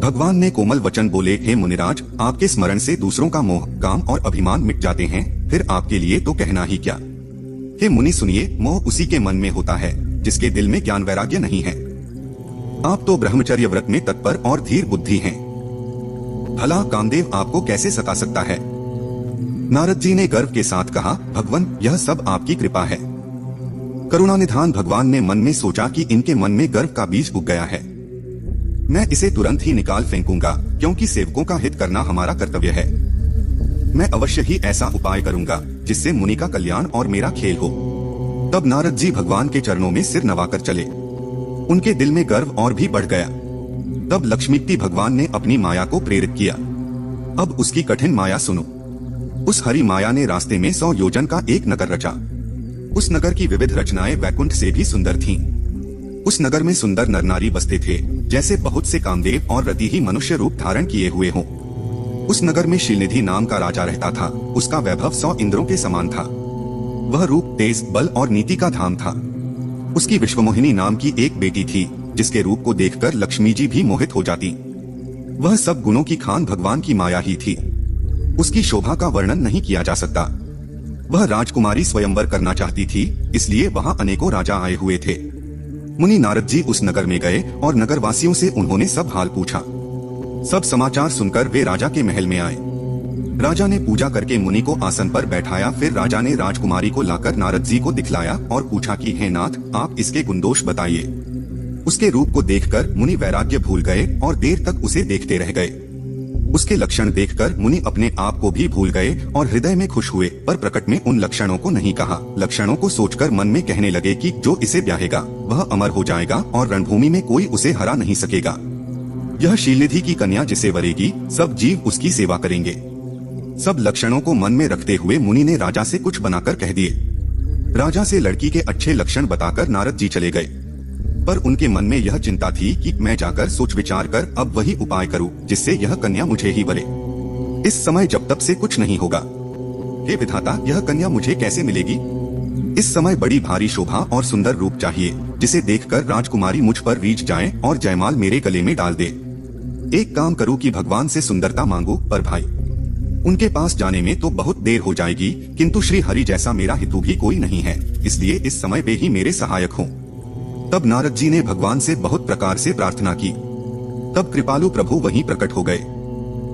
भगवान ने कोमल वचन बोले, हे मुनिराज, आपके स्मरण से दूसरों का मोह, काम और अभिमान मिट जाते हैं, फिर आपके लिए तो कहना ही क्या। हे मुनि सुनिए, मोह उसी के मन में होता है जिसके दिल में ज्ञान वैराग्य नहीं है। आप तो ब्रह्मचर्य व्रत में तत्पर और धीर बुद्धि हैं। भला कामदेव आपको कैसे सता सकता है। नारद जी ने गर्व के साथ कहा, भगवान, यह सब आपकी कृपा है। करुणानिधान भगवान ने मन में सोचा कि इनके मन में गर्व का बीज उग गया है। मैं इसे तुरंत ही निकाल फेंकूंगा, क्योंकि सेवकों का हित करना हमारा कर्तव्य है। मैं अवश्य ही ऐसा उपाय करूंगा जिससे मुनि का कल्याण और मेरा खेल हो। तब नारद जी भगवान के चरणों में सिर नवाकर चले। उनके दिल में गर्व और भी बढ़ गया। तब लक्ष्मीपति भगवान ने अपनी माया को प्रेरित किया। अब उसकी कठिन माया सुनो। उस हरि माया ने रास्ते में 100 योजन का एक नगर रचा। उस नगर की विविध रचनाएं वैकुंठ से भी सुंदर थीं। उस नगर में सुंदर नर नारी बसते थे, जैसे बहुत से कामदेव और रति ही मनुष्य रूप धारण किए हुए हों। उस नगर में शीलनिधि नाम का राजा रहता था। उसका वैभव 100 इंद्रों के समान था। वह रूप, तेज, बल और नीति का धाम था। उसकी विश्वमोहिनी नाम की एक बेटी थी, जिसके रूप को देखकर लक्ष्मी जी भी मोहित हो जाती। वह सब गुणों की खान भगवान की माया ही थी। उसकी शोभा का वर्णन नहीं किया जा सकता। वह राजकुमारी स्वयंवर करना चाहती थी, इसलिए वहाँ अनेकों राजा आए हुए थे। मुनि नारद जी उस नगर में गए और नगरवासियों से उन्होंने सब हाल पूछा। सब समाचार सुनकर वे राजा के महल में आए। राजा ने पूजा करके मुनि को आसन पर बैठाया। फिर राजा ने राजकुमारी को लाकर नारद जी को दिखलाया और पूछा कि हे नाथ, आप इसके गुणदोष बताइए। उसके रूप को देखकर मुनि वैराग्य भूल गए और देर तक उसे देखते रह गए। उसके लक्षण देखकर मुनि अपने आप को भी भूल गए और हृदय में खुश हुए, पर प्रकट में उन लक्षणों को नहीं कहा। लक्षणों को सोचकर मन में कहने लगे कि जो इसे ब्याहेगा वह अमर हो जाएगा और रणभूमि में कोई उसे हरा नहीं सकेगा। यह शीलनिधि की कन्या जिसे वरेगी, सब जीव उसकी सेवा करेंगे। सब लक्षणों को मन में रखते हुए मुनि ने राजा से कुछ बनाकर कह दिए। राजा से लड़की के अच्छे लक्षण बताकर नारद जी चले गए, पर उनके मन में यह चिंता थी कि मैं जाकर सोच विचार कर अब वही उपाय करूं जिससे यह कन्या मुझे ही वरे। इस समय जब तब से कुछ नहीं होगा। हे विधाता, यह कन्या मुझे कैसे मिलेगी। इस समय बड़ी भारी शोभा और सुंदर रूप चाहिए, जिसे देखकर राजकुमारी मुझ पर रीझ जाए और जयमाल मेरे गले में डाल दे। एक काम करूं कि भगवान से सुंदरता मांगू, पर भाई उनके पास जाने में तो बहुत देर हो जाएगी, किंतु श्री हरि जैसा मेरा हितू भी कोई नहीं है, इसलिए इस समय वे ही मेरे सहायक हों। तब नारद जी ने भगवान से बहुत प्रकार से प्रार्थना की। तब कृपालु प्रभु वहीं प्रकट हो गए।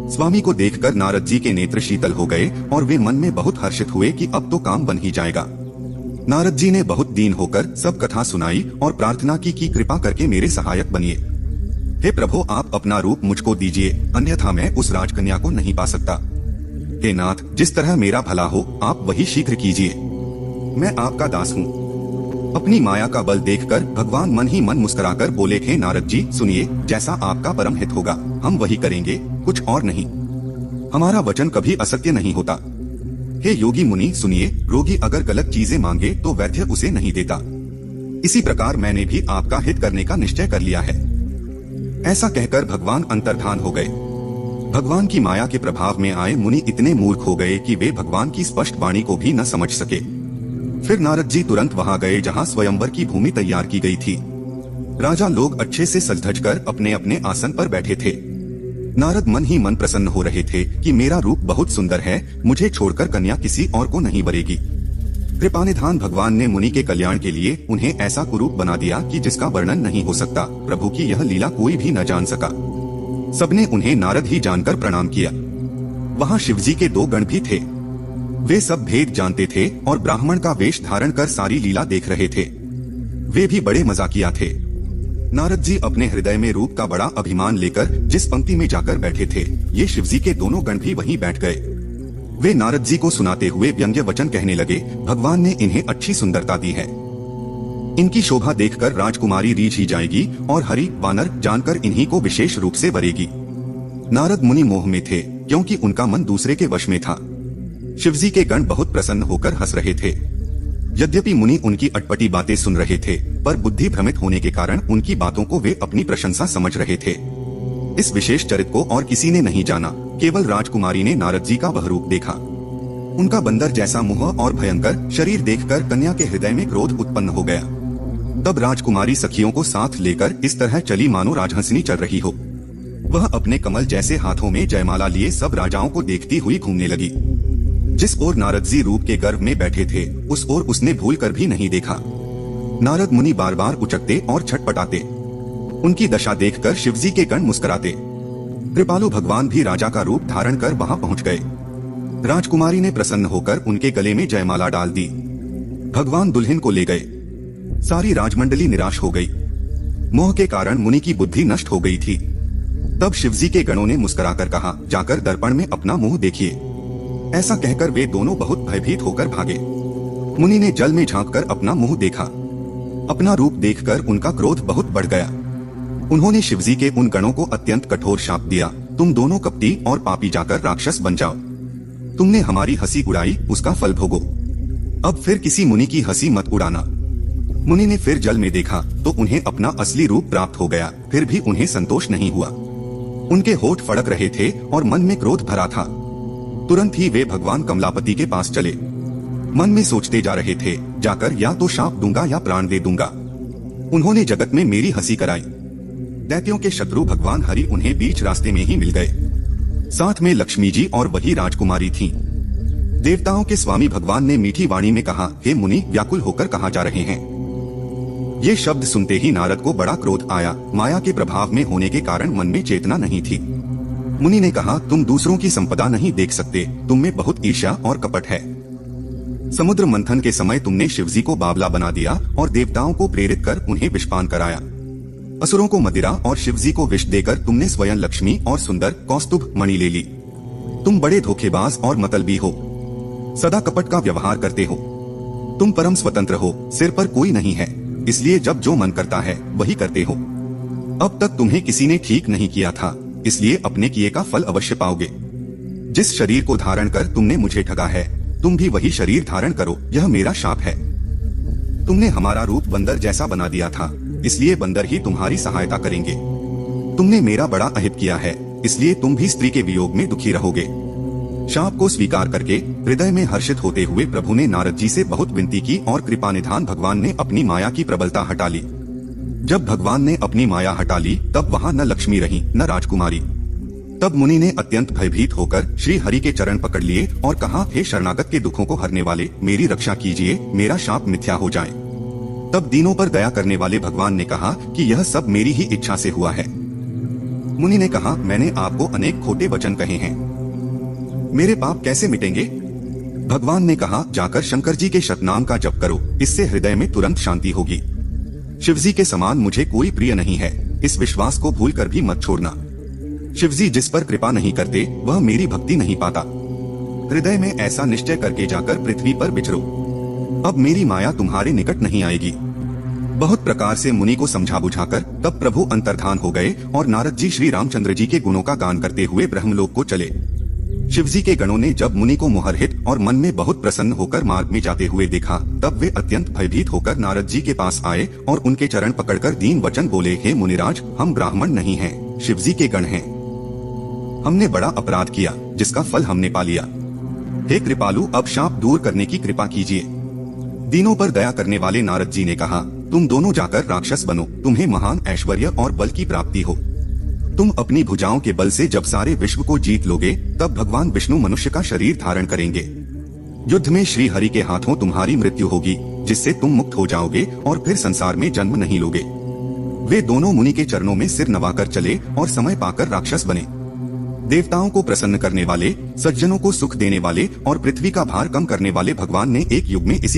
स्वामी को देखकर नारद जी के नेत्र शीतल हो गए और वे मन में बहुत हर्षित हुए कि अब तो काम बन ही जाएगा। नारद जी ने बहुत दीन होकर सब कथा सुनाई और प्रार्थना की कि कृपा करके मेरे सहायक बनिए। हे प्रभु, आप अपना रूप मुझको दीजिए, अन्यथा मैं उस राजकन्या को नहीं पा सकता। हे नाथ, जिस तरह मेरा भला हो आप वही शीघ्र कीजिए, मैं आपका दास हूँ। अपनी माया का बल देखकर भगवान मन ही मन मुस्कुराकर बोले, हे नारद जी सुनिए, जैसा आपका परम हित होगा हम वही करेंगे, कुछ और नहीं। हमारा वचन कभी असत्य नहीं होता। हे योगी मुनि सुनिए, रोगी अगर गलत चीजें मांगे तो वैद्य उसे नहीं देता। इसी प्रकार मैंने भी आपका हित करने का निश्चय कर लिया है। ऐसा कहकर भगवान अंतर्धान हो गए। भगवान की माया के प्रभाव में आए मुनि इतने मूर्ख हो गए कि वे भगवान की स्पष्ट वाणी को भी न समझ सके। फिर नारद जी तुरंत वहां गए जहां स्वयंवर की भूमि तैयार की गई थी। राजा लोग अच्छे से सज धज कर अपने अपने आसन पर बैठे थे। नारद मन ही मन प्रसन्न हो रहे थे कि मेरा रूप बहुत सुंदर है, मुझे छोड़कर कन्या किसी और को नहीं वरेगी। कृपानिधान भगवान ने मुनि के कल्याण के लिए उन्हें ऐसा कुरूप बना दिया कि जिसका वर्णन नहीं हो सकता। प्रभु की यह लीला कोई भी न जान सका। सबने उन्हें नारद ही जानकर प्रणाम किया। वहां शिवजी के 2 गण भी थे। वे सब भेद जानते थे और ब्राह्मण का वेश धारण कर सारी लीला देख रहे थे। वे भी बड़े मजाकिया थे। नारद जी अपने हृदय में रूप का बड़ा अभिमान लेकर जिस पंक्ति में जाकर बैठे थे, ये शिवजी के दोनों गण भी वहीं बैठ गए। वे नारद जी को सुनाते हुए व्यंग्य वचन कहने लगे। भगवान ने इन्हें अच्छी सुंदरता दी है, इनकी शोभा देखकर राजकुमारी रीझ ही जाएगी और हरि वानर जानकर इन्हीं को विशेष रूप से वरेगी। नारद मुनि मोह में थे क्योंकि उनका मन दूसरे के वश में था। शिवजी के गण बहुत प्रसन्न होकर हंस रहे थे। यद्यपि मुनि उनकी अटपटी बातें सुन रहे थे, पर बुद्धि भ्रमित होने के कारण उनकी बातों को वे अपनी प्रशंसा समझ रहे थे। इस विशेष चरित्र को और किसी ने नहीं जाना, केवल राजकुमारी ने नारद जी का वह रूप देखा। उनका बंदर जैसा मुंह और भयंकर शरीर देखकर कन्या के हृदय में क्रोध उत्पन्न हो गया। तब राजकुमारी सखियों को साथ लेकर इस तरह चली मानो राजहंसनी चल रही हो। वह अपने कमल जैसे हाथों में जयमाला लिए सब राजाओं को देखती हुई घूमने लगी। जिस ओर नारद जी रूप के गर्भ में बैठे थे, उस ओर उसने भूल कर भी नहीं देखा। नारद मुनि बार बार उचकते और छटपटाते। उनकी दशा देखकर शिवजी के गण मुस्कुराते। कृपालु भगवान भी राजा का रूप धारण कर वहां पहुंच गए। राजकुमारी ने प्रसन्न होकर उनके गले में जयमाला डाल दी। भगवान दुल्हन को ले गए। सारी राजमंडली निराश हो गई। मोह के कारण मुनि की बुद्धि नष्ट हो गई थी। तब शिवजी के गणों ने मुस्कुराकर कहा, जाकर दर्पण में अपना मुंह देखिए। ऐसा कहकर वे दोनों बहुत भयभीत होकर भागे। मुनि ने जल में झांककर अपना मुंह देखा। अपना रूप देखकर उनका क्रोध बहुत बढ़ गया। उन्होंने शिवजी के उन गणों को अत्यंत कठोर शाप दिया, तुम दोनों कपटी और पापी जाकर राक्षस बन जाओ। तुमने हमारी हंसी उड़ाई, उसका फल भोगो। अब फिर किसी मुनि की हंसी मत उड़ाना। मुनि ने फिर जल में देखा तो उन्हें अपना असली रूप प्राप्त हो गया, फिर भी उन्हें संतोष नहीं हुआ। उनके होठ फड़क रहे थे और मन में क्रोध भरा था। तुरंत ही वे भगवान कमलापति के पास चले। मन में सोचते जा रहे थे, जाकर या तो शाप दूंगा या प्राण दे दूंगा। उन्होंने जगत में मेरी हंसी कराई। दैत्यों के शत्रु भगवान हरि उन्हें बीच रास्ते में ही मिल गए। साथ में लक्ष्मी जी और वही राजकुमारी थीं। देवताओं के स्वामी भगवान ने मीठी वाणी में कहा, हे मुनि, व्याकुल होकर कहाँ जा रहे हैं? ये शब्द सुनते ही नारद को बड़ा क्रोध आया। माया के प्रभाव में होने के कारण मन में चेतना नहीं थी। मुनि ने कहा, तुम दूसरों की संपदा नहीं देख सकते, तुम में बहुत ईर्ष्या और कपट है। समुद्र मंथन के समय तुमने शिवजी को बावला बना दिया और देवताओं को प्रेरित कर उन्हें विषपान कराया। असुरों को मदिरा और शिवजी को विष देकर तुमने स्वयं लक्ष्मी और सुंदर कौस्तुभ मणि ले ली। तुम बड़े धोखेबाज और मतलबी हो, सदा कपट का व्यवहार करते हो। तुम परम स्वतंत्र हो, सिर पर कोई नहीं है, इसलिए जब जो मन करता है वही करते हो। अब तक तुम्हें किसी ने ठीक नहीं किया था, इसलिए अपने किए का फल अवश्य पाओगे। जिस शरीर को धारण कर तुमने मुझे ठगा है, तुम भी वही शरीर धारण करो, यह मेरा शाप है। तुमने हमारा रूप बंदर जैसा बना दिया था, इसलिए बंदर ही तुम्हारी सहायता करेंगे। तुमने मेरा बड़ा अहित किया है, इसलिए तुम भी स्त्री के वियोग में दुखी रहोगे। शाप को स्वीकार करके हृदय में हर्षित होते हुए प्रभु ने नारद जी से बहुत विनती की और कृपानिधान भगवान ने अपनी माया की प्रबलता हटा ली। जब भगवान ने अपनी माया हटा ली तब वहाँ न लक्ष्मी रही न राजकुमारी। तब मुनि ने अत्यंत भयभीत होकर श्री हरि के चरण पकड़ लिए और कहा, हे शरणागत के दुखों को हरने वाले, मेरी रक्षा कीजिए, मेरा शाप मिथ्या हो जाए। तब दीनों पर दया करने वाले भगवान ने कहा कि यह सब मेरी ही इच्छा से हुआ है। मुनि ने कहा, मैंने आपको अनेक खोटे वचन कहे हैं, मेरे पाप कैसे मिटेंगे? भगवान ने कहा, जाकर शंकर जी के शतनाम का जप करो, इससे हृदय में तुरंत शांति होगी। शिवजी के समान मुझे कोई प्रिय नहीं है, इस विश्वास को भूलकर भी मत छोड़ना। शिवजी जिस पर कृपा नहीं करते वह मेरी भक्ति नहीं पाता। हृदय में ऐसा निश्चय करके जाकर पृथ्वी पर विचरो। अब मेरी माया तुम्हारे निकट नहीं आएगी। बहुत प्रकार से मुनि को समझा बुझाकर तब प्रभु अंतर्धान हो गए और नारद जी श्री रामचंद्र जी के गुणों का गान करते हुए ब्रह्मलोक को चले। शिवजी के गणों ने जब मुनि को मोहरहित और मन में बहुत प्रसन्न होकर मार्ग में जाते हुए देखा, तब वे अत्यंत भयभीत होकर नारद जी के पास आए और उनके चरण पकड़कर दीन वचन बोले, हे मुनिराज, हम ब्राह्मण नहीं हैं, शिवजी के गण हैं। हमने बड़ा अपराध किया जिसका फल हमने पा लिया। हे कृपालु, अब शाप दूर करने की कृपा कीजिए। दीनों पर दया करने वाले नारद जी ने कहा, तुम दोनों जाकर राक्षस बनो, तुम्हें महान ऐश्वर्य और बल की प्राप्ति हो। तुम अपनी भुजाओं के बल से जब सारे विश्व को जीत लोगे, तब भगवान विष्णु मनुष्य का शरीर धारण करेंगे। युद्ध में श्री हरि के हाथों तुम्हारी मृत्यु होगी, जिससे तुम मुक्त हो जाओगे और फिर संसार में जन्म नहीं लोगे। वे दोनों मुनि के चरणों में सिर नवाकर चले और समय पाकर राक्षस बने। देवताओं को प्रसन्न करने वाले, सज्जनों को सुख देने वाले और पृथ्वी का भार कम करने वाले भगवान ने एक युग में इसी